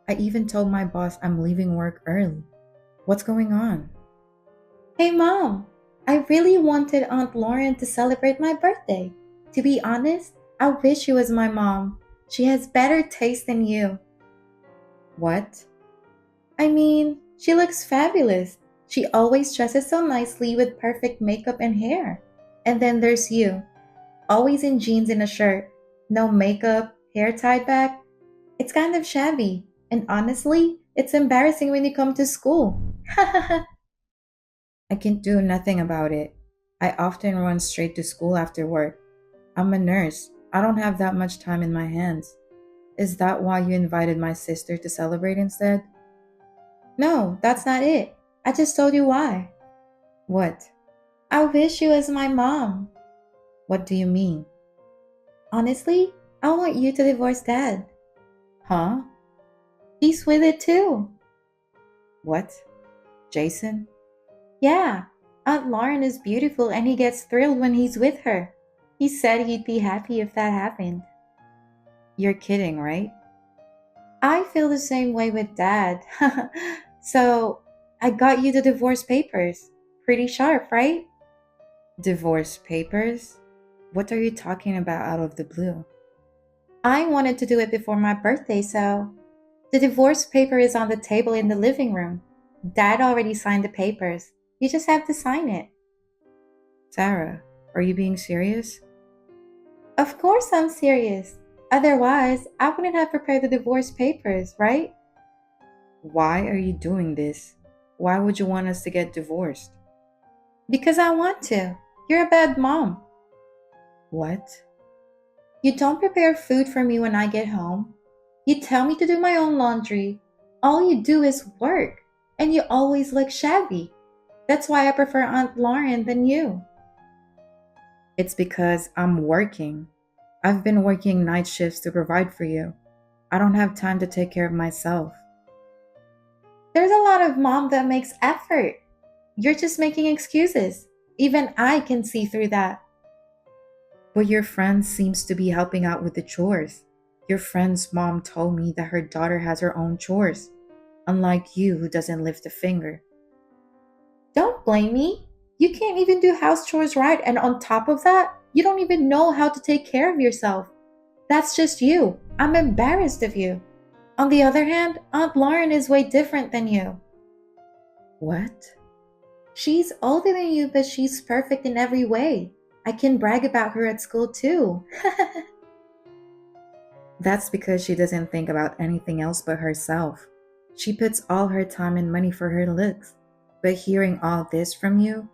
I even told my boss I'm leaving work early. What's going on? Hey Mom, I really wanted Aunt Lauren to celebrate my birthday. To be honest, I wish she was my mom. She has better taste than you. What? I mean, she looks fabulous. She always dresses so nicely with perfect makeup and hair. And then there's you. Always in jeans and a shirt. No makeup, hair tied back. It's kind of shabby. And honestly, it's embarrassing when you come to school. I can do nothing about it. I often run straight to school after work. I'm a nurse. I don't have that much time in my hands. Is that why you invited my sister to celebrate instead? No, that's not it. I just told you why. What? I wish you as my mom. What do you mean? Honestly, I want you to divorce Dad. Huh? He's with it too. What? Jason? Yeah, Aunt Lauren is beautiful and he gets thrilled when he's with her. He said he'd be happy if that happened. You're kidding, right? I feel the same way with Dad. So, I got you the divorce papers. Pretty sharp, right? Divorce papers? What are you talking about out of the blue? I wanted to do it before my birthday, so the divorce paper is on the table in the living room. Dad already signed the papers. You just have to sign it. Sarah, are you being serious? Of course I'm serious. Otherwise, I wouldn't have prepared the divorce papers, right? Why are you doing this? Why would you want us to get divorced? Because I want to. You're a bad mom. What? You don't prepare food for me when I get home. You tell me to do my own laundry. All you do is work, and you always look shabby. That's why I prefer Aunt Lauren than you. It's because I'm working. I've been working night shifts to provide for you. I don't have time to take care of myself. There's a lot of mom that makes effort. You're just making excuses. Even I can see through that. But your friend seems to be helping out with the chores. Your friend's mom told me that her daughter has her own chores, unlike you who doesn't lift a finger. Don't blame me. You can't even do house chores right, and on top of that, you don't even know how to take care of yourself. That's just you. I'm embarrassed of you. On the other hand, Aunt Lauren is way different than you. What? She's older than you, but she's perfect in every way. I can brag about her at school too. That's because she doesn't think about anything else but herself. She puts all her time and money for her looks. But hearing all this from you,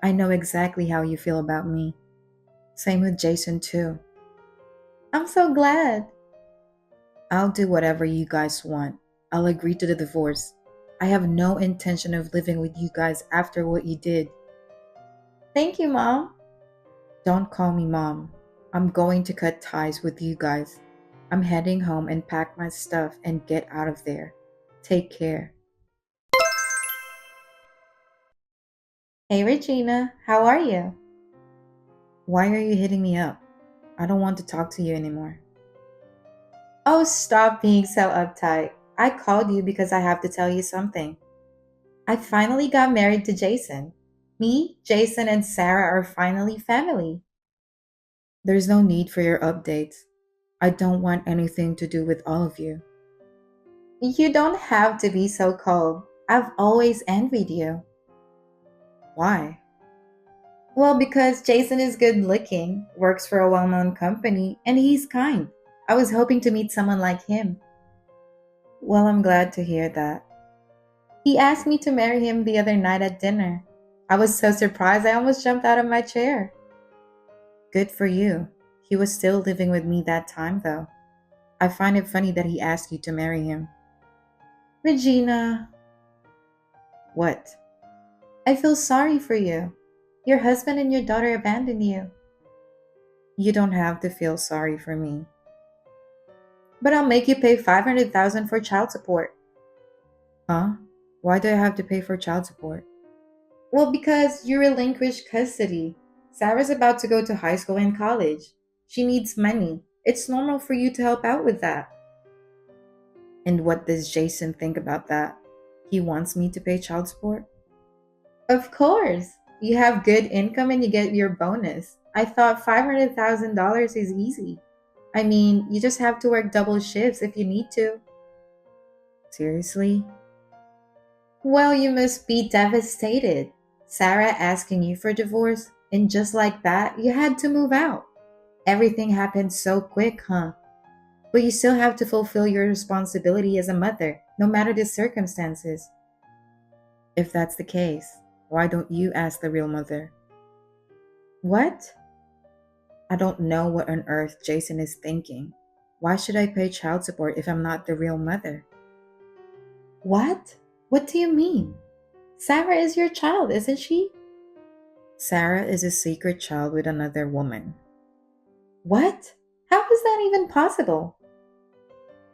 I know exactly how you feel about me. Same with Jason too. I'm so glad. I'll do whatever you guys want. I'll agree to the divorce. I have no intention of living with you guys after what you did. Thank you, Mom. Don't call me Mom. I'm going to cut ties with you guys. I'm heading home and pack my stuff and get out of there. Take care. Hey Regina, how are you? Why are you hitting me up? I don't want to talk to you anymore. Oh, stop being so uptight. I called you because I have to tell you something. I finally got married to Jason. Me, Jason, and Sarah are finally family. There's no need for your updates. I don't want anything to do with all of you. You don't have to be so cold. I've always envied you. Why? Well, because Jason is good looking, works for a well-known company, and he's kind. I was hoping to meet someone like him. Well, I'm glad to hear that. He asked me to marry him the other night at dinner. I was so surprised I almost jumped out of my chair. Good for you. He was still living with me that time, though. I find it funny that he asked you to marry him. Regina. What? I feel sorry for you. Your husband and your daughter abandoned you. You don't have to feel sorry for me. But I'll make you pay $500,000 for child support. Huh? Why do I have to pay for child support? Well, because you relinquished custody. Sarah's about to go to high school and college. She needs money. It's normal for you to help out with that. And what does Jason think about that? He wants me to pay child support? Of course. You have good income and you get your bonus. I thought $500,000 is easy. I mean, you just have to work double shifts if you need to. Seriously? Well, you must be devastated. Sarah asking you for divorce, and just like that, you had to move out. Everything happened so quick, huh? But you still have to fulfill your responsibility as a mother, no matter the circumstances. If that's the case, Why don't you ask the real mother? What? I don't know what on earth Jason is thinking. Why should I pay child support if I'm not the real mother? What? What do you mean? Sarah is your child, isn't she? Sarah is a secret child with another woman. What? How is that even possible?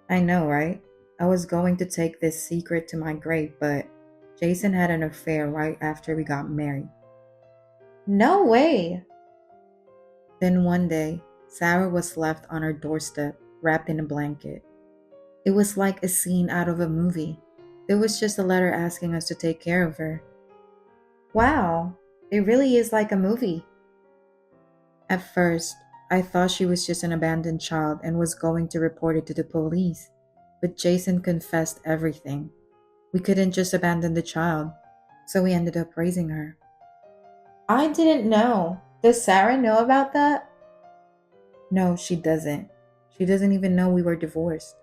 I know, right? I was going to take this secret to my grave, but Jason had an affair right after we got married. No way! Then one day, Sarah was left on her doorstep, wrapped in a blanket. It was like a scene out of a movie. There was just a letter asking us to take care of her. Wow, it really is like a movie. At first, I thought she was just an abandoned child and was going to report it to the police. But Jason confessed everything. We couldn't just abandon the child, so we ended up raising her. I didn't know. Does Sarah know about that? No, she doesn't. She doesn't even know we were divorced.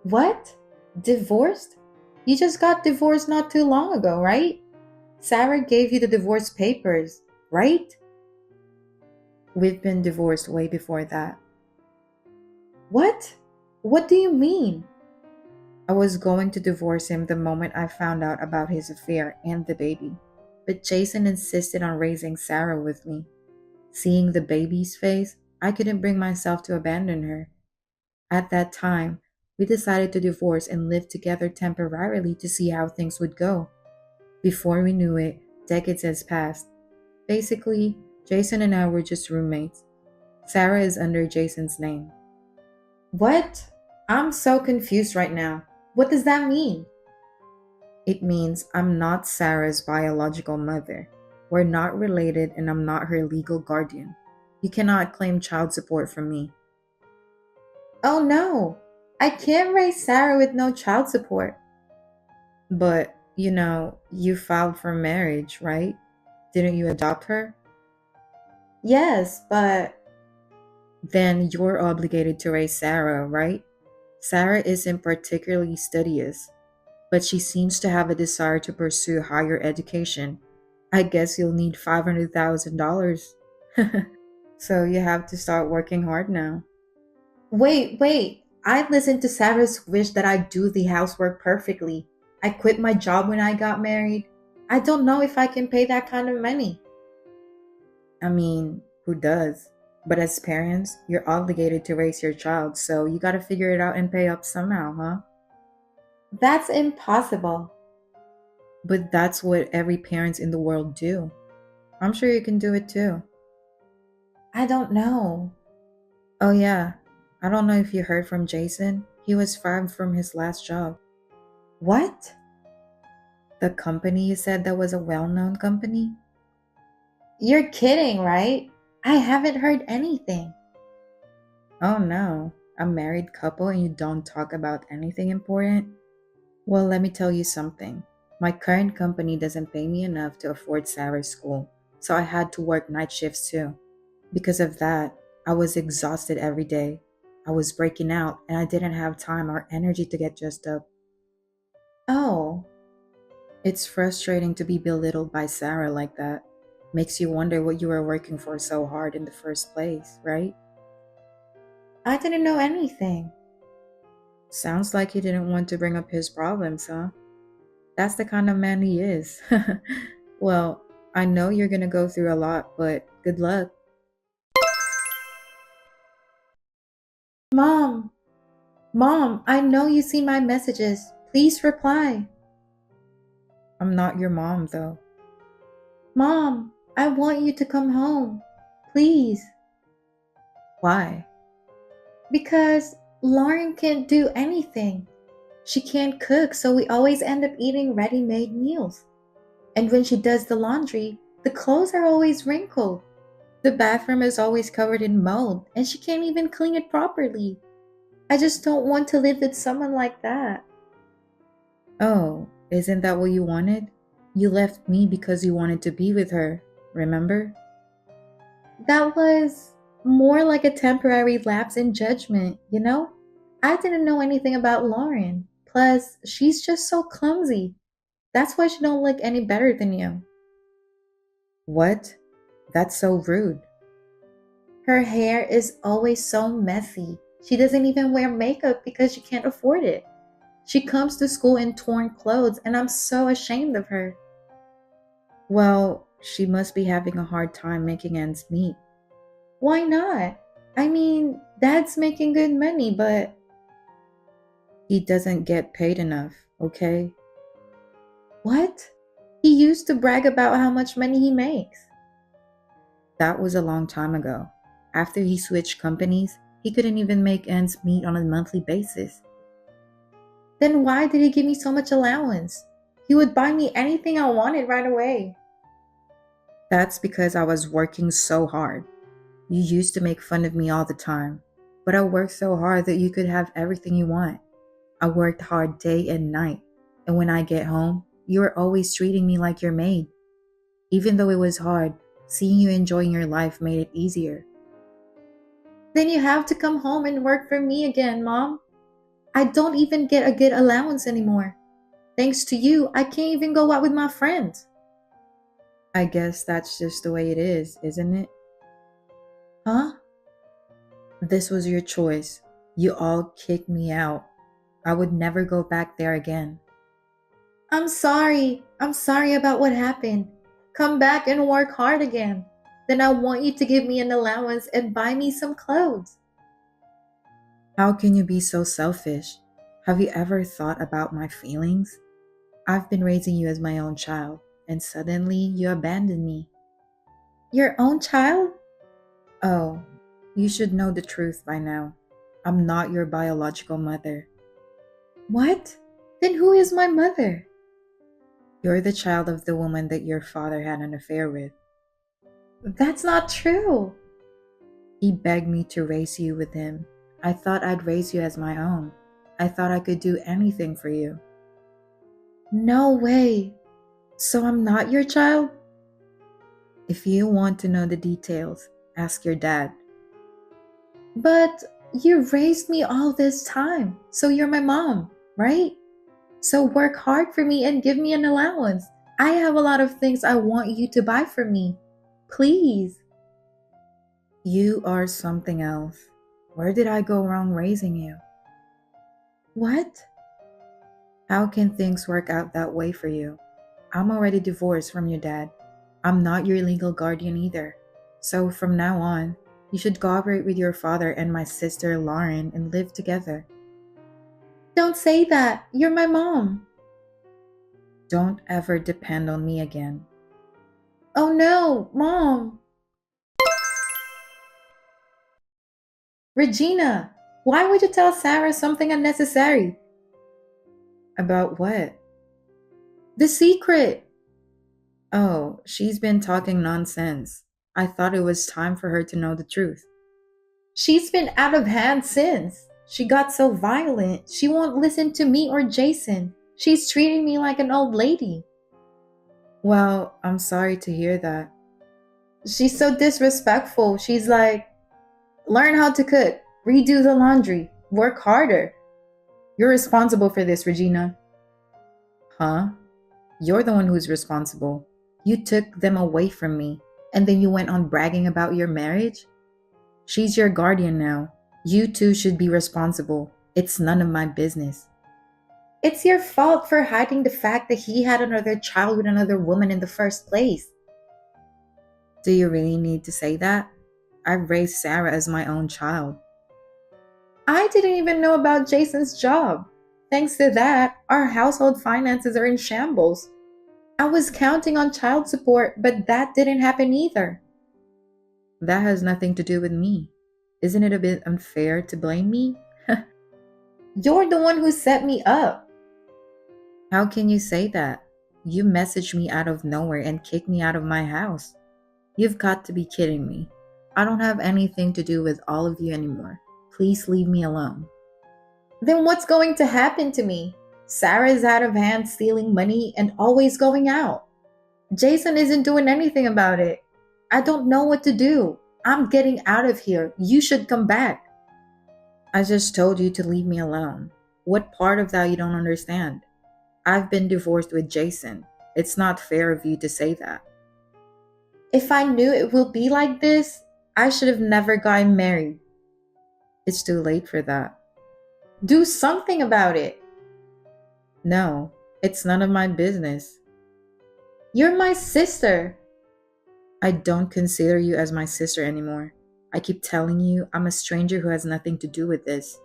What? Divorced? You just got divorced not too long ago, right? Sarah gave you the divorce papers, right? We've been divorced way before that. What? What do you mean? I was going to divorce him the moment I found out about his affair and the baby, but Jason insisted on raising Sarah with me. Seeing the baby's face, I couldn't bring myself to abandon her. At that time, we decided to divorce and live together temporarily to see how things would go. Before we knew it, decades has passed. Basically, Jason and I were just roommates. Sarah is under Jason's name. What? I'm so confused right now. What does that mean? It means I'm not Sarah's biological mother. We're not related and I'm not her legal guardian. You cannot claim child support from me. Oh no! I can't raise Sarah with no child support. But, you filed for marriage, right? Didn't you adopt her? Yes, but... Then you're obligated to raise Sarah, right? Sarah isn't particularly studious, but she seems to have a desire to pursue higher education. I guess you'll need $500,000. So you have to start working hard now. Wait. I listened to Sarah's wish that I do the housework perfectly. I quit my job when I got married. I don't know if I can pay that kind of money. I mean, who does? But as parents, you're obligated to raise your child, so you gotta figure it out and pay up somehow, huh? That's impossible. But that's what every parent in the world do. I'm sure you can do it too. I don't know. Oh yeah, I don't know if you heard from Jason. He was fired from his last job. What? The company you said that was a well-known company? You're kidding, right? I haven't heard anything. Oh no, a married couple and you don't talk about anything important? Well, let me tell you something. My current company doesn't pay me enough to afford Sarah's school, so I had to work night shifts too. Because of that, I was exhausted every day. I was breaking out and I didn't have time or energy to get dressed up. Oh. It's frustrating to be belittled by Sarah like that. Makes you wonder what you were working for so hard in the first place, right? I didn't know anything. Sounds like he didn't want to bring up his problems, huh? That's the kind of man he is. Well, I know you're gonna go through a lot, but good luck. Mom! Mom, I know you see my messages. Please reply. I'm not your mom, though. Mom, I want you to come home. Please. Why? Because Lauren can't do anything. She can't cook, so we always end up eating ready-made meals. And when she does the laundry, the clothes are always wrinkled. The bathroom is always covered in mold, and she can't even clean it properly. I just don't want to live with someone like that. Oh, isn't that what you wanted? You left me because you wanted to be with her, remember? That was more like a temporary lapse in judgment, you know? I didn't know anything about Lauren. Plus, she's just so clumsy. That's why she don't look any better than you. What? That's so rude. Her hair is always so messy. She doesn't even wear makeup because she can't afford it. She comes to school in torn clothes, and I'm so ashamed of her. Well, she must be having a hard time making ends meet. Why not? I mean, Dad's making good money, but he doesn't get paid enough, okay? What? He used to brag about how much money he makes. That was a long time ago. After he switched companies, he couldn't even make ends meet on a monthly basis. Then why did he give me so much allowance? He would buy me anything I wanted right away. That's because I was working so hard. You used to make fun of me all the time, but I worked so hard that you could have everything you want. I worked hard day and night, and when I get home, you were always treating me like your maid. Even though it was hard, seeing you enjoying your life made it easier. Then you have to come home and work for me again, Mom. I don't even get a good allowance anymore. Thanks to you, I can't even go out with my friends. I guess that's just the way it is, isn't it? Huh? This was your choice. You all kicked me out. I would never go back there again. I'm sorry. I'm sorry about what happened. Come back and work hard again. Then I want you to give me an allowance and buy me some clothes. How can you be so selfish? Have you ever thought about my feelings? I've been raising you as my own child, and suddenly you abandoned me. Your own child? Oh, you should know the truth by now. I'm not your biological mother. What? Then who is my mother? You're the child of the woman that your father had an affair with. That's not true. He begged me to raise you with him. I thought I'd raise you as my own. I thought I could do anything for you. No way. So I'm not your child? If you want to know the details, ask your dad. But you raised me all this time, so you're my mom, right? So work hard for me and give me an allowance. I have a lot of things I want you to buy for me. Please. You are something else. Where did I go wrong raising you? What? How can things work out that way for you? I'm already divorced from your dad. I'm not your legal guardian either. So from now on, you should cooperate with your father and my sister Lauren and live together. Don't say that. You're my mom. Don't ever depend on me again. Oh no, Mom. Regina, why would you tell Sarah something unnecessary? About what? The secret. Oh, she's been talking nonsense. I thought it was time for her to know the truth. She's been out of hand since. She got so violent. She won't listen to me or Jason. She's treating me like an old lady. Well, I'm sorry to hear that. She's so disrespectful. She's like, learn how to cook, redo the laundry, work harder. You're responsible for this, Regina. Huh? You're the one who's responsible. You took them away from me, and then you went on bragging about your marriage? She's your guardian now. You two should be responsible. It's none of my business. It's your fault for hiding the fact that he had another child with another woman in the first place. Do you really need to say that? I raised Sarah as my own child. I didn't even know about Jason's job. Thanks to that, our household finances are in shambles. I was counting on child support, but that didn't happen either. That has nothing to do with me. Isn't it a bit unfair to blame me? You're the one who set me up. How can you say that? You messaged me out of nowhere and kicked me out of my house. You've got to be kidding me. I don't have anything to do with all of you anymore. Please leave me alone. Then what's going to happen to me? Sarah is out of hand stealing money and always going out. Jason isn't doing anything about it. I don't know what to do. I'm getting out of here. You should come back. I just told you to leave me alone. What part of that you don't understand? I've been divorced with Jason. It's not fair of you to say that. If I knew it will be like this, I should have never gotten married. It's too late for that. Do something about it. No, it's none of my business. You're my sister. I don't consider you as my sister anymore. I keep telling you I'm a stranger who has nothing to do with this.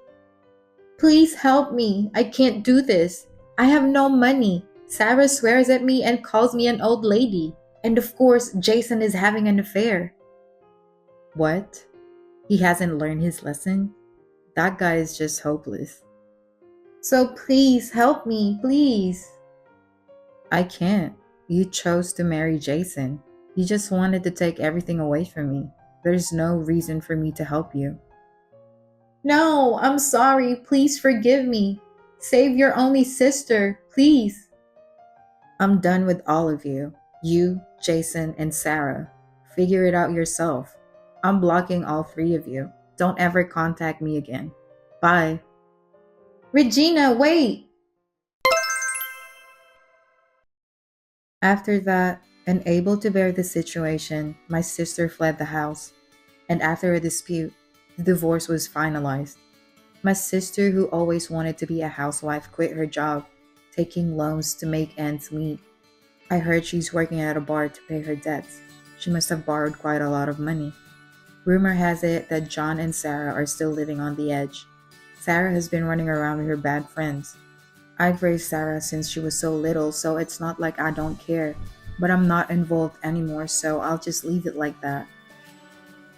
Please help me. I can't do this. I have no money. Sarah swears at me and calls me an old lady. And of course, Jason is having an affair. What? He hasn't learned his lesson? That guy is just hopeless. So please help me, please. I can't. You chose to marry Jason. You just wanted to take everything away from me. There's no reason for me to help you. No, I'm sorry. Please forgive me. Save your only sister, please. I'm done with all of you. You, Jason, and Sarah. Figure it out yourself. I'm blocking all three of you. Don't ever contact me again. Bye. Regina, wait! After that, unable to bear the situation, my sister fled the house. And after a dispute, the divorce was finalized. My sister, who always wanted to be a housewife, quit her job, taking loans to make ends meet. I heard she's working at a bar to pay her debts. She must have borrowed quite a lot of money. Rumor has it that John and Sarah are still living on the edge. Sarah has been running around with her bad friends. I've raised Sarah since she was so little, so it's not like I don't care. But I'm not involved anymore, so I'll just leave it like that.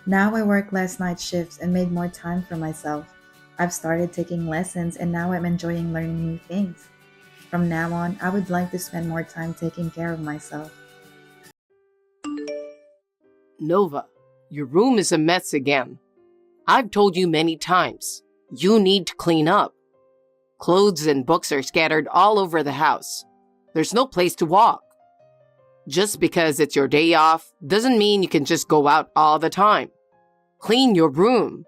Now I work less night shifts and made more time for myself. I've started taking lessons and now I'm enjoying learning new things. From now on, I would like to spend more time taking care of myself. Nova, your room is a mess again. I've told you many times, you need to clean up. Clothes and books are scattered all over the house. There's no place to walk. Just because it's your day off doesn't mean you can just go out all the time. Clean your room.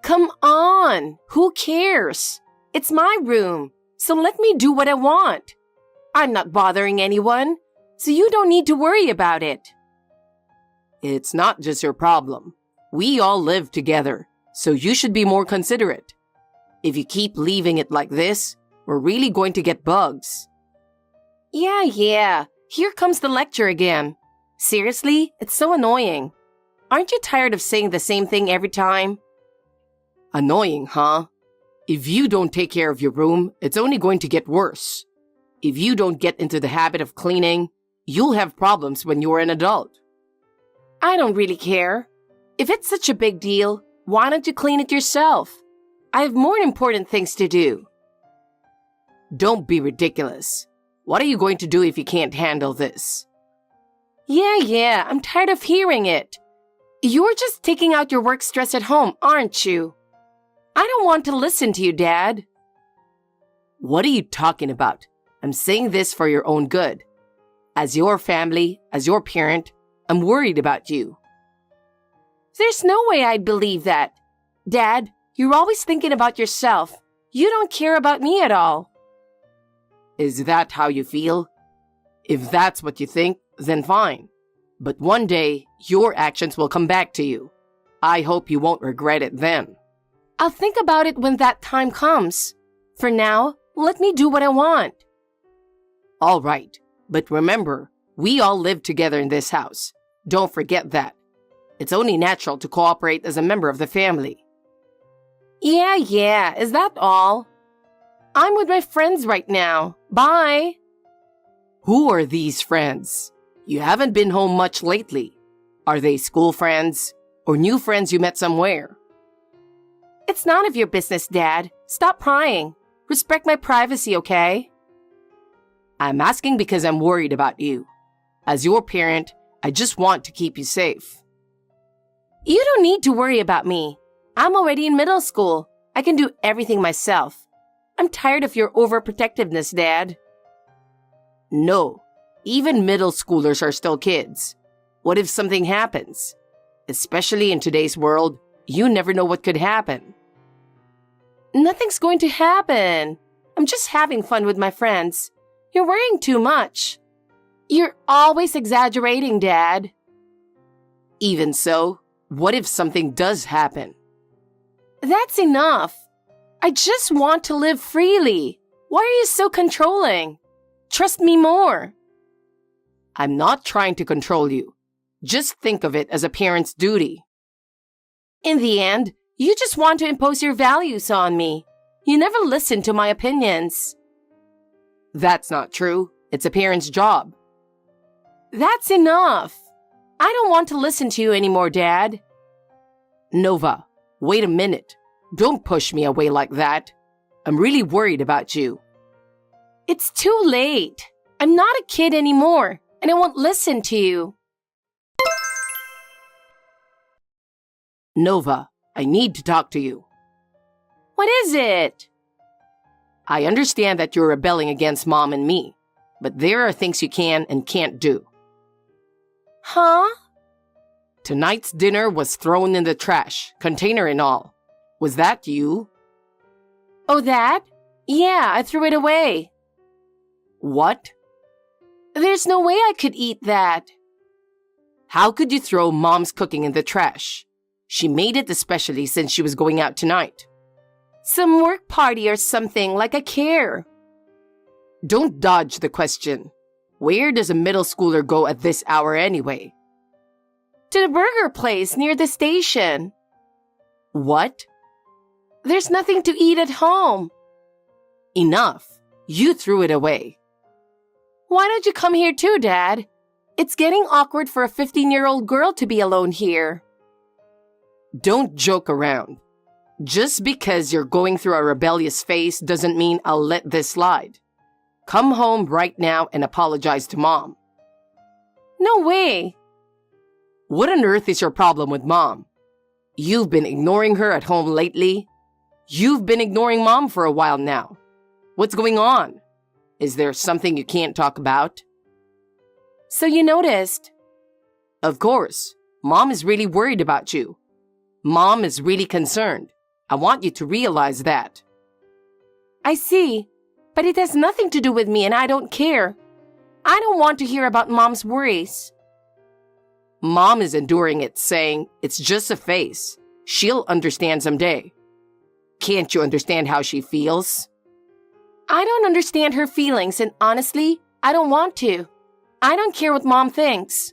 Come on! Who cares? It's my room, so let me do what I want. I'm not bothering anyone, so you don't need to worry about it. It's not just your problem. We all live together, so you should be more considerate. If you keep leaving it like this, we're really going to get bugs. Yeah. Here comes the lecture again. Seriously, it's so annoying. Aren't you tired of saying the same thing every time? Annoying, huh? If you don't take care of your room, it's only going to get worse. If you don't get into the habit of cleaning, you'll have problems when you're an adult. I don't really care. If it's such a big deal, why don't you clean it yourself? I have more important things to do. Don't be ridiculous. What are you going to do if you can't handle this? Yeah, I'm tired of hearing it. You're just taking out your work stress at home, aren't you? I don't want to listen to you, Dad. What are you talking about? I'm saying this for your own good. As your family, as your parent, I'm worried about you. There's no way I'd believe that. Dad, you're always thinking about yourself. You don't care about me at all. Is that how you feel? If that's what you think, then fine. But one day, your actions will come back to you. I hope you won't regret it then. I'll think about it when that time comes. For now, let me do what I want. All right, but remember, we all live together in this house. Don't forget that. It's only natural to cooperate as a member of the family. Yeah, is that all? I'm with my friends right now. Bye. Who are these friends? You haven't been home much lately. Are they school friends or new friends you met somewhere? It's none of your business, Dad. Stop prying. Respect my privacy, okay? I'm asking because I'm worried about you. As your parent, I just want to keep you safe. You don't need to worry about me. I'm already in middle school. I can do everything myself. I'm tired of your overprotectiveness, Dad. No, even middle schoolers are still kids. What if something happens? Especially in today's world, you never know what could happen. Nothing's going to happen. I'm just having fun with my friends. You're worrying too much. You're always exaggerating, Dad. Even so, what if something does happen? That's enough. I just want to live freely. Why are you so controlling? Trust me more. I'm not trying to control you. Just think of it as a parent's duty. In the end, you just want to impose your values on me. You never listen to my opinions. That's not true. It's a parent's job. That's enough. I don't want to listen to you anymore, Dad. Nova, wait a minute. Don't push me away like that. I'm really worried about you. It's too late. I'm not a kid anymore, and I won't listen to you. Nova, I need to talk to you. What is it? I understand that you're rebelling against Mom and me, but there are things you can and can't do. Huh? Tonight's dinner was thrown in the trash, container and all. Was that you? Oh, that? Yeah, I threw it away. What? There's no way I could eat that. How could you throw Mom's cooking in the trash? She made it especially since she was going out tonight. Some work party or something, like I care. Don't dodge the question. Where does a middle schooler go at this hour anyway? To the burger place near the station. What? There's nothing to eat at home. Enough. You threw it away. Why don't you come here too, Dad? It's getting awkward for a 15-year-old girl to be alone here. Don't joke around. Just because you're going through a rebellious phase doesn't mean I'll let this slide. Come home right now and apologize to Mom. No way. What on earth is your problem with Mom? You've been ignoring her at home lately. You've been ignoring Mom for a while now. What's going on? Is there something you can't talk about? So you noticed? Of course. Mom is really worried about you. Mom is really concerned. I want you to realize that. I see. But it has nothing to do with me and I don't care. I don't want to hear about Mom's worries. Mom is enduring it, saying it's just a phase. She'll understand someday. Can't you understand how she feels? I don't understand her feelings and honestly, I don't want to. I don't care what Mom thinks.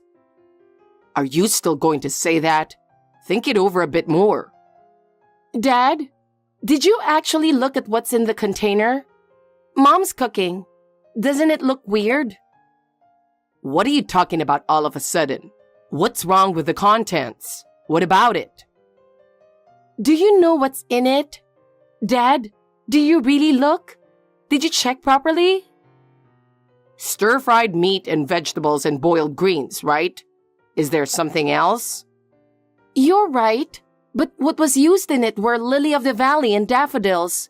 Are you still going to say that? Think it over a bit more. Dad, did you actually look at what's in the container? Mom's cooking. Doesn't it look weird? What are you talking about all of a sudden? What's wrong with the contents? What about it? Do you know what's in it? Dad, do you really look? Did you check properly? Stir-fried meat and vegetables and boiled greens, right? Is there something else? You're right, but what was used in it were lily of the valley and daffodils.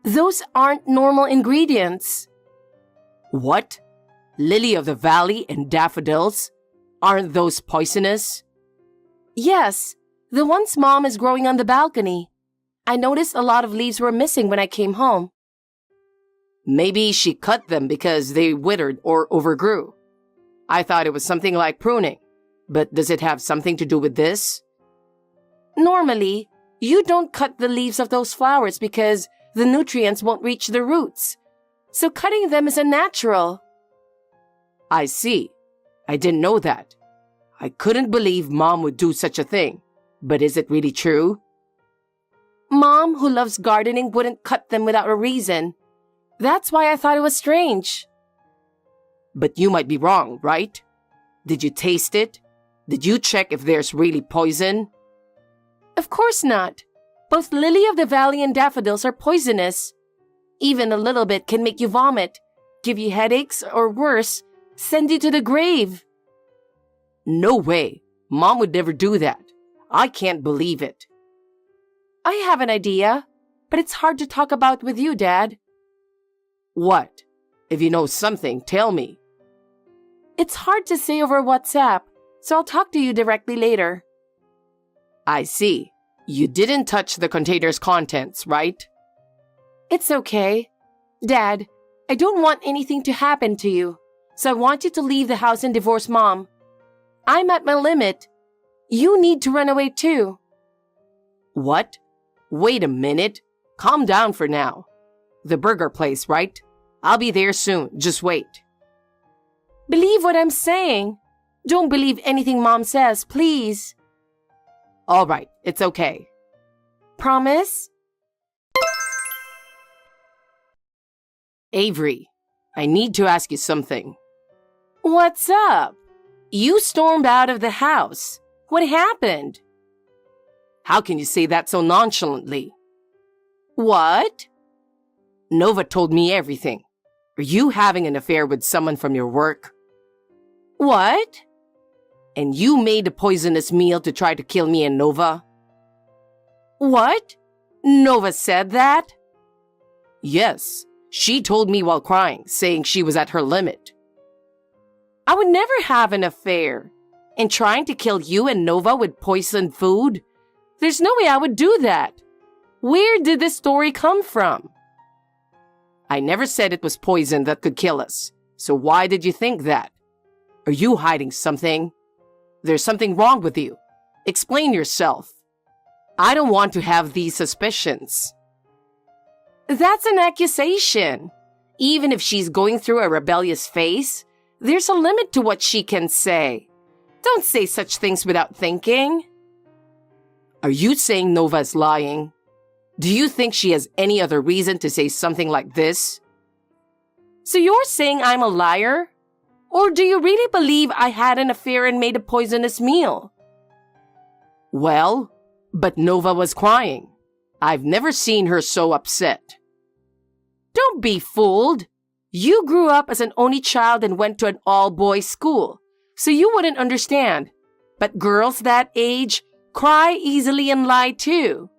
Those aren't normal ingredients. What? Lily of the valley and daffodils? Aren't those poisonous? Yes, the ones Mom is growing on the balcony. I noticed a lot of leaves were missing when I came home. Maybe she cut them because they withered or overgrew. I thought it was something like pruning. But does it have something to do with this? Normally, you don't cut the leaves of those flowers because the nutrients won't reach the roots. So cutting them is unnatural. I see. I didn't know that. I couldn't believe Mom would do such a thing. But is it really true? Mom, who loves gardening, wouldn't cut them without a reason. That's why I thought it was strange. But you might be wrong, right? Did you taste it? Did you check if there's really poison? Of course not. Both lily of the valley and daffodils are poisonous. Even a little bit can make you vomit, give you headaches, or worse, send you to the grave. No way. Mom would never do that. I can't believe it. I have an idea, but it's hard to talk about with you, Dad. What? If you know something, tell me. It's hard to say over WhatsApp, so I'll talk to you directly later. I see. You didn't touch the container's contents, right? It's okay. Dad, I don't want anything to happen to you, so I want you to leave the house and divorce Mom. I'm at my limit. You need to run away too. What? Wait a minute. Calm down for now. The burger place, right? I'll be there soon. Just wait. Believe what I'm saying. Don't believe anything Mom says, please. All right, it's okay. Promise? Avery, I need to ask you something. What's up? You stormed out of the house. What happened? How can you say that so nonchalantly? What? Nova told me everything. Are you having an affair with someone from your work? What? And you made a poisonous meal to try to kill me and Nova? What? Nova said that? Yes, she told me while crying, saying she was at her limit. I would never have an affair. And trying to kill you and Nova with poisoned food? There's no way I would do that. Where did this story come from? I never said it was poison that could kill us. So why did you think that? Are you hiding something? There's something wrong with you. Explain yourself. I don't want to have these suspicions. That's an accusation. Even if she's going through a rebellious phase, there's a limit to what she can say. Don't say such things without thinking. Are you saying Nova is lying? Do you think she has any other reason to say something like this? So you're saying I'm a liar? Or do you really believe I had an affair and made a poisonous meal? Well, but Nova was crying. I've never seen her so upset. Don't be fooled. You grew up as an only child and went to an all-boys school, so you wouldn't understand. But girls that age cry easily and lie too.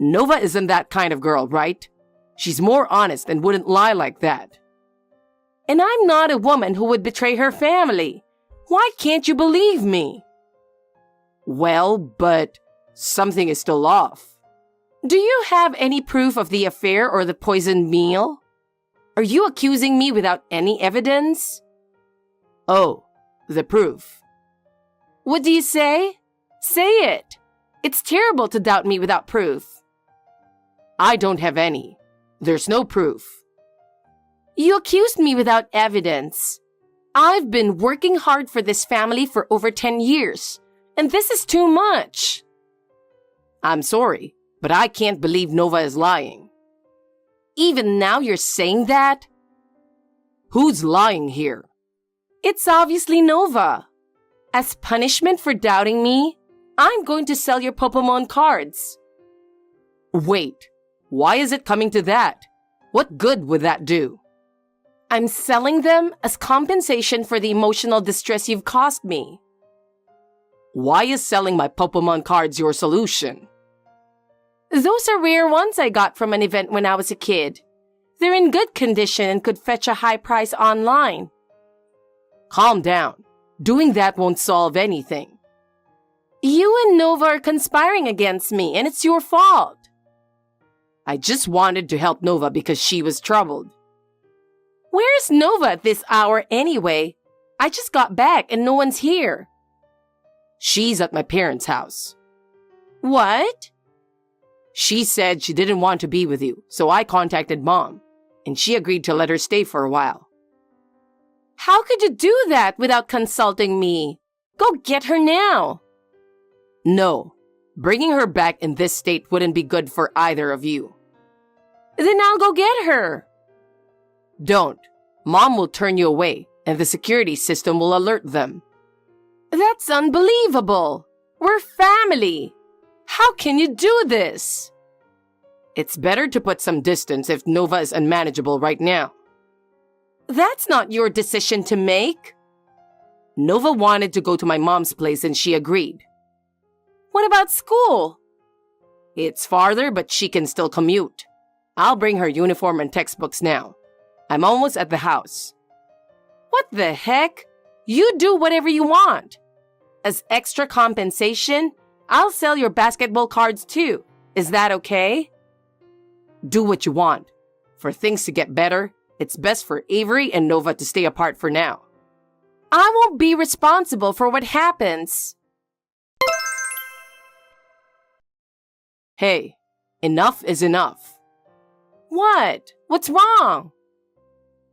Nova isn't that kind of girl, right? She's more honest and wouldn't lie like that. And I'm not a woman who would betray her family. Why can't you believe me? Well, but something is still off. Do you have any proof of the affair or the poisoned meal? Are you accusing me without any evidence? Oh, the proof. What do you say? Say it. It's terrible to doubt me without proof. I don't have any. There's no proof. You accused me without evidence. I've been working hard for this family for over 10 years, and this is too much. I'm sorry, but I can't believe Nova is lying. Even now you're saying that? Who's lying here? It's obviously Nova. As punishment for doubting me, I'm going to sell your Pokemon cards. Wait, why is it coming to that? What good would that do? I'm selling them as compensation for the emotional distress you've caused me. Why is selling my Pokemon cards your solution? Those are rare ones I got from an event when I was a kid. They're in good condition and could fetch a high price online. Calm down. Doing that won't solve anything. You and Nova are conspiring against me, and it's your fault. I just wanted to help Nova because she was troubled. Where's Nova at this hour anyway? I just got back and no one's here. She's at my parents' house. What? She said she didn't want to be with you, so I contacted Mom, and she agreed to let her stay for a while. How could you do that without consulting me? Go get her now. No, bringing her back in this state wouldn't be good for either of you. Then I'll go get her. Don't. Mom will turn you away, and the security system will alert them. That's unbelievable. We're family. How can you do this? It's better to put some distance if Nova is unmanageable right now. That's not your decision to make. Nova wanted to go to my mom's place and she agreed. What about school? It's farther, but she can still commute. I'll bring her uniform and textbooks now. I'm almost at the house. What the heck? You do whatever you want. As extra compensation, I'll sell your basketball cards too. Is that okay? Do what you want. For things to get better, it's best for Avery and Nova to stay apart for now. I won't be responsible for what happens. Hey, enough is enough. What? What's wrong?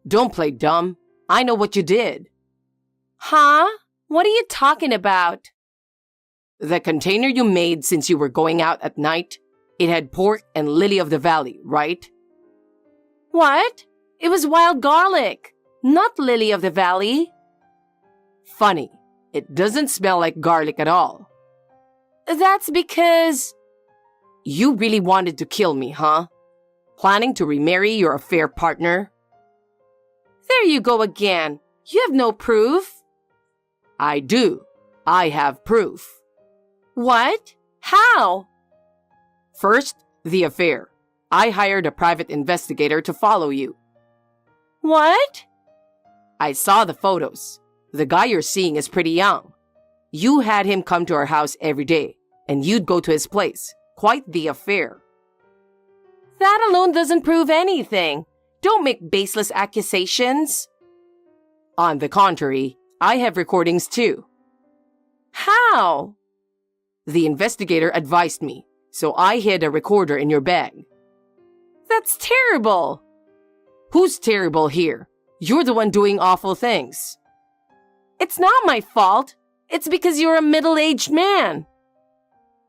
Don't play dumb. I know what you did. Huh? What are you talking about? The container you made since you were going out at night, it had pork and lily of the valley, right? What? It was wild garlic, not lily of the valley. Funny, it doesn't smell like garlic at all. That's because... You really wanted to kill me, huh? Planning to remarry your affair partner? There you go again. You have no proof. I do. I have proof. What? How? First, the affair. I hired a private investigator to follow you. What? I saw the photos. The guy you're seeing is pretty young. You had him come to our house every day, and you'd go to his place. Quite the affair. That alone doesn't prove anything. Don't make baseless accusations. On the contrary, I have recordings too. How? The investigator advised me, so I hid a recorder in your bag. That's terrible. Who's terrible here? You're the one doing awful things. It's not my fault. It's because you're a middle-aged man.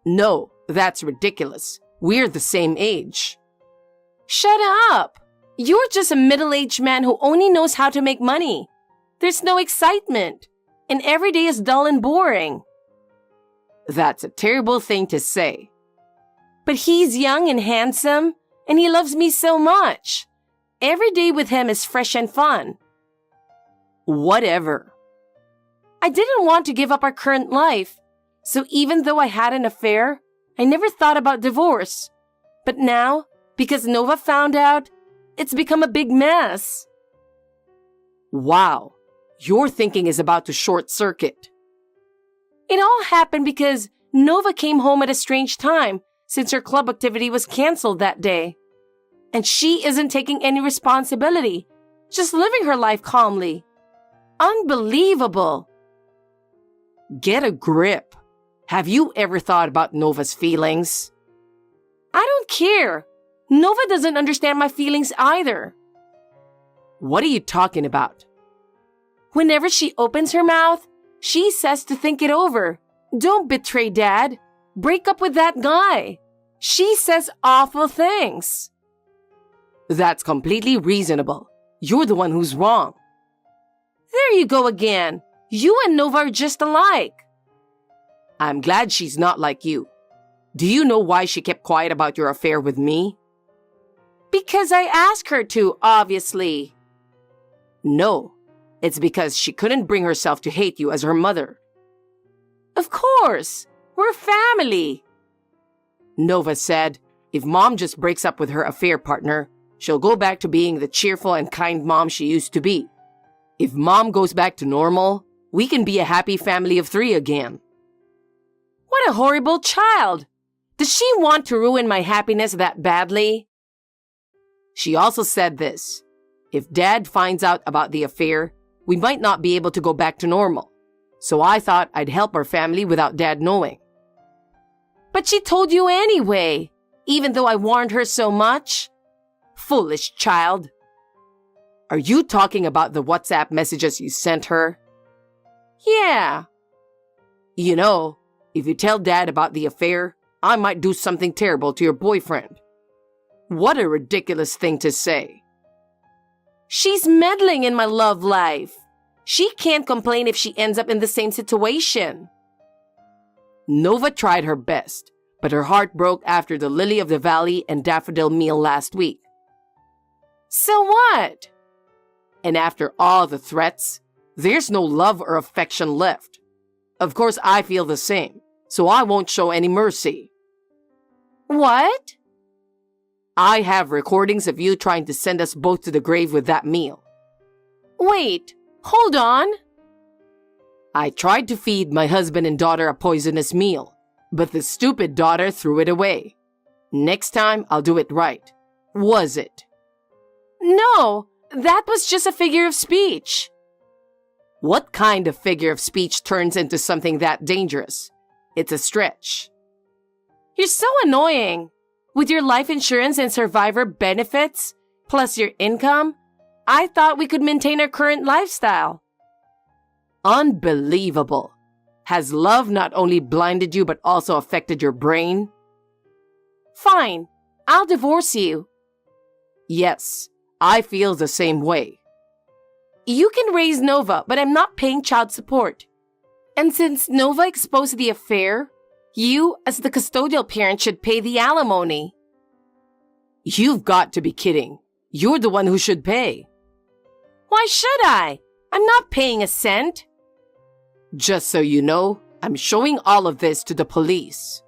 No, that's ridiculous. We're the same age. Shut up. You're just a middle-aged man who only knows how to make money. There's no excitement, and every day is dull and boring. That's a terrible thing to say. But he's young and handsome, and he loves me so much. Every day with him is fresh and fun. Whatever. I didn't want to give up our current life, so even though I had an affair, I never thought about divorce. But now, because Nova found out, it's become a big mess. Wow, your thinking is about to short circuit. It all happened because Nova came home at a strange time since her club activity was canceled that day. And she isn't taking any responsibility, just living her life calmly. Unbelievable. Get a grip. Have you ever thought about Nova's feelings? I don't care. Nova doesn't understand my feelings either. What are you talking about? Whenever she opens her mouth, she says to think it over. Don't betray Dad. Break up with that guy. She says awful things. That's completely reasonable. You're the one who's wrong. There you go again. You and Nova are just alike. I'm glad she's not like you. Do you know why she kept quiet about your affair with me? Because I asked her to, obviously. No, it's because she couldn't bring herself to hate you as her mother. Of course, we're family. Nova said, if Mom just breaks up with her affair partner, she'll go back to being the cheerful and kind mom she used to be. If Mom goes back to normal, we can be a happy family of 3 again. What a horrible child! Does she want to ruin my happiness that badly? She also said this, if Dad finds out about the affair, we might not be able to go back to normal. So I thought I'd help our family without Dad knowing. But she told you anyway, even though I warned her so much. Foolish child. Are you talking about the WhatsApp messages you sent her? Yeah. You know, if you tell Dad about the affair, I might do something terrible to your boyfriend. What a ridiculous thing to say. She's meddling in my love life. She can't complain if she ends up in the same situation. Nova tried her best, but her heart broke after the lily of the valley and daffodil meal last week. So what? And after all the threats, there's no love or affection left. Of course, I feel the same, so I won't show any mercy. What? I have recordings of you trying to send us both to the grave with that meal. Wait, hold on. I tried to feed my husband and daughter a poisonous meal, but the stupid daughter threw it away. Next time, I'll do it right. Was it? No, that was just a figure of speech. What kind of figure of speech turns into something that dangerous? It's a stretch. You're so annoying. With your life insurance and survivor benefits, plus your income, I thought we could maintain our current lifestyle. Unbelievable. Has love not only blinded you but also affected your brain? Fine, I'll divorce you. Yes, I feel the same way. You can raise Nova, but I'm not paying child support. And since Nova exposed the affair, you, as the custodial parent, should pay the alimony. You've got to be kidding. You're the one who should pay. Why should I? I'm not paying a cent. Just so you know, I'm showing all of this to the police.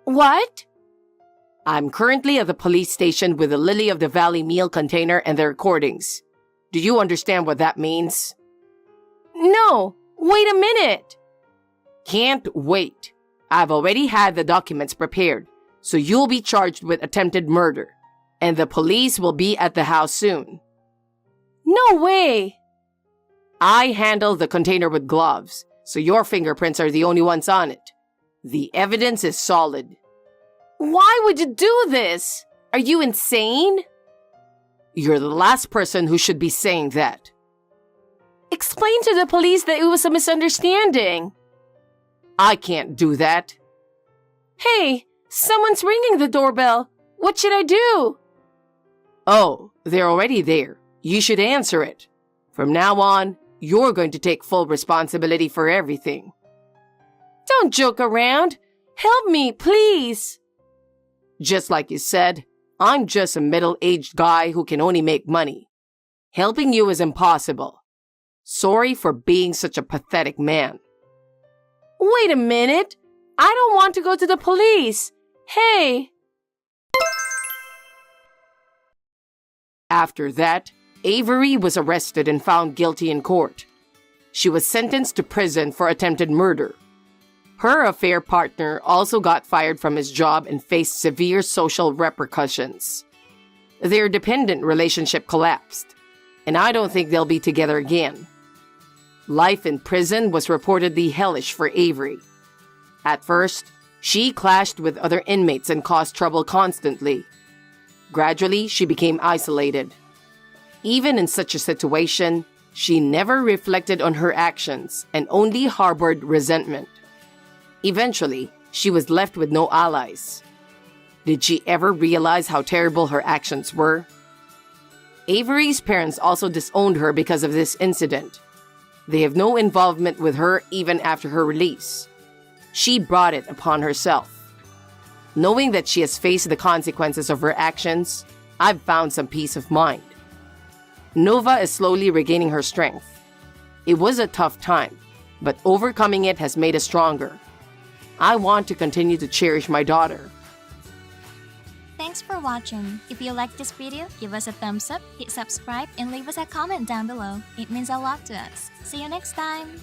What? I'm currently at the police station with the Lily of the Valley meal container and the recordings. Do you understand what that means? No, wait a minute. Can't wait. I've already had the documents prepared, so you'll be charged with attempted murder, and the police will be at the house soon. No way. I handle the container with gloves, so your fingerprints are the only ones on it. The evidence is solid. Why would you do this? Are you insane? You're the last person who should be saying that. Explain to the police that it was a misunderstanding. I can't do that. Hey, someone's ringing the doorbell. What should I do? Oh, they're already there. You should answer it. From now on, you're going to take full responsibility for everything. Don't joke around. Help me, please. Just like you said, I'm just a middle-aged guy who can only make money. Helping you is impossible. Sorry for being such a pathetic man. Wait a minute. I don't want to go to the police. Hey. After that, Avery was arrested and found guilty in court. She was sentenced to prison for attempted murder. Her affair partner also got fired from his job and faced severe social repercussions. Their dependent relationship collapsed, and I don't think they'll be together again. Life in prison was reportedly hellish for Avery. At first, she clashed with other inmates and caused trouble constantly. Gradually, she became isolated. Even in such a situation, she never reflected on her actions and only harbored resentment. Eventually, she was left with no allies. Did she ever realize how terrible her actions were? Avery's parents also disowned her because of this incident. They have no involvement with her even after her release. She brought it upon herself. Knowing that she has faced the consequences of her actions, I've found some peace of mind. Nova is slowly regaining her strength. It was a tough time, but overcoming it has made us stronger. I want to continue to cherish my daughter. Thanks for watching. If you liked this video, give us a thumbs up, hit subscribe, and leave us a comment down below. It means a lot to us. See you next time!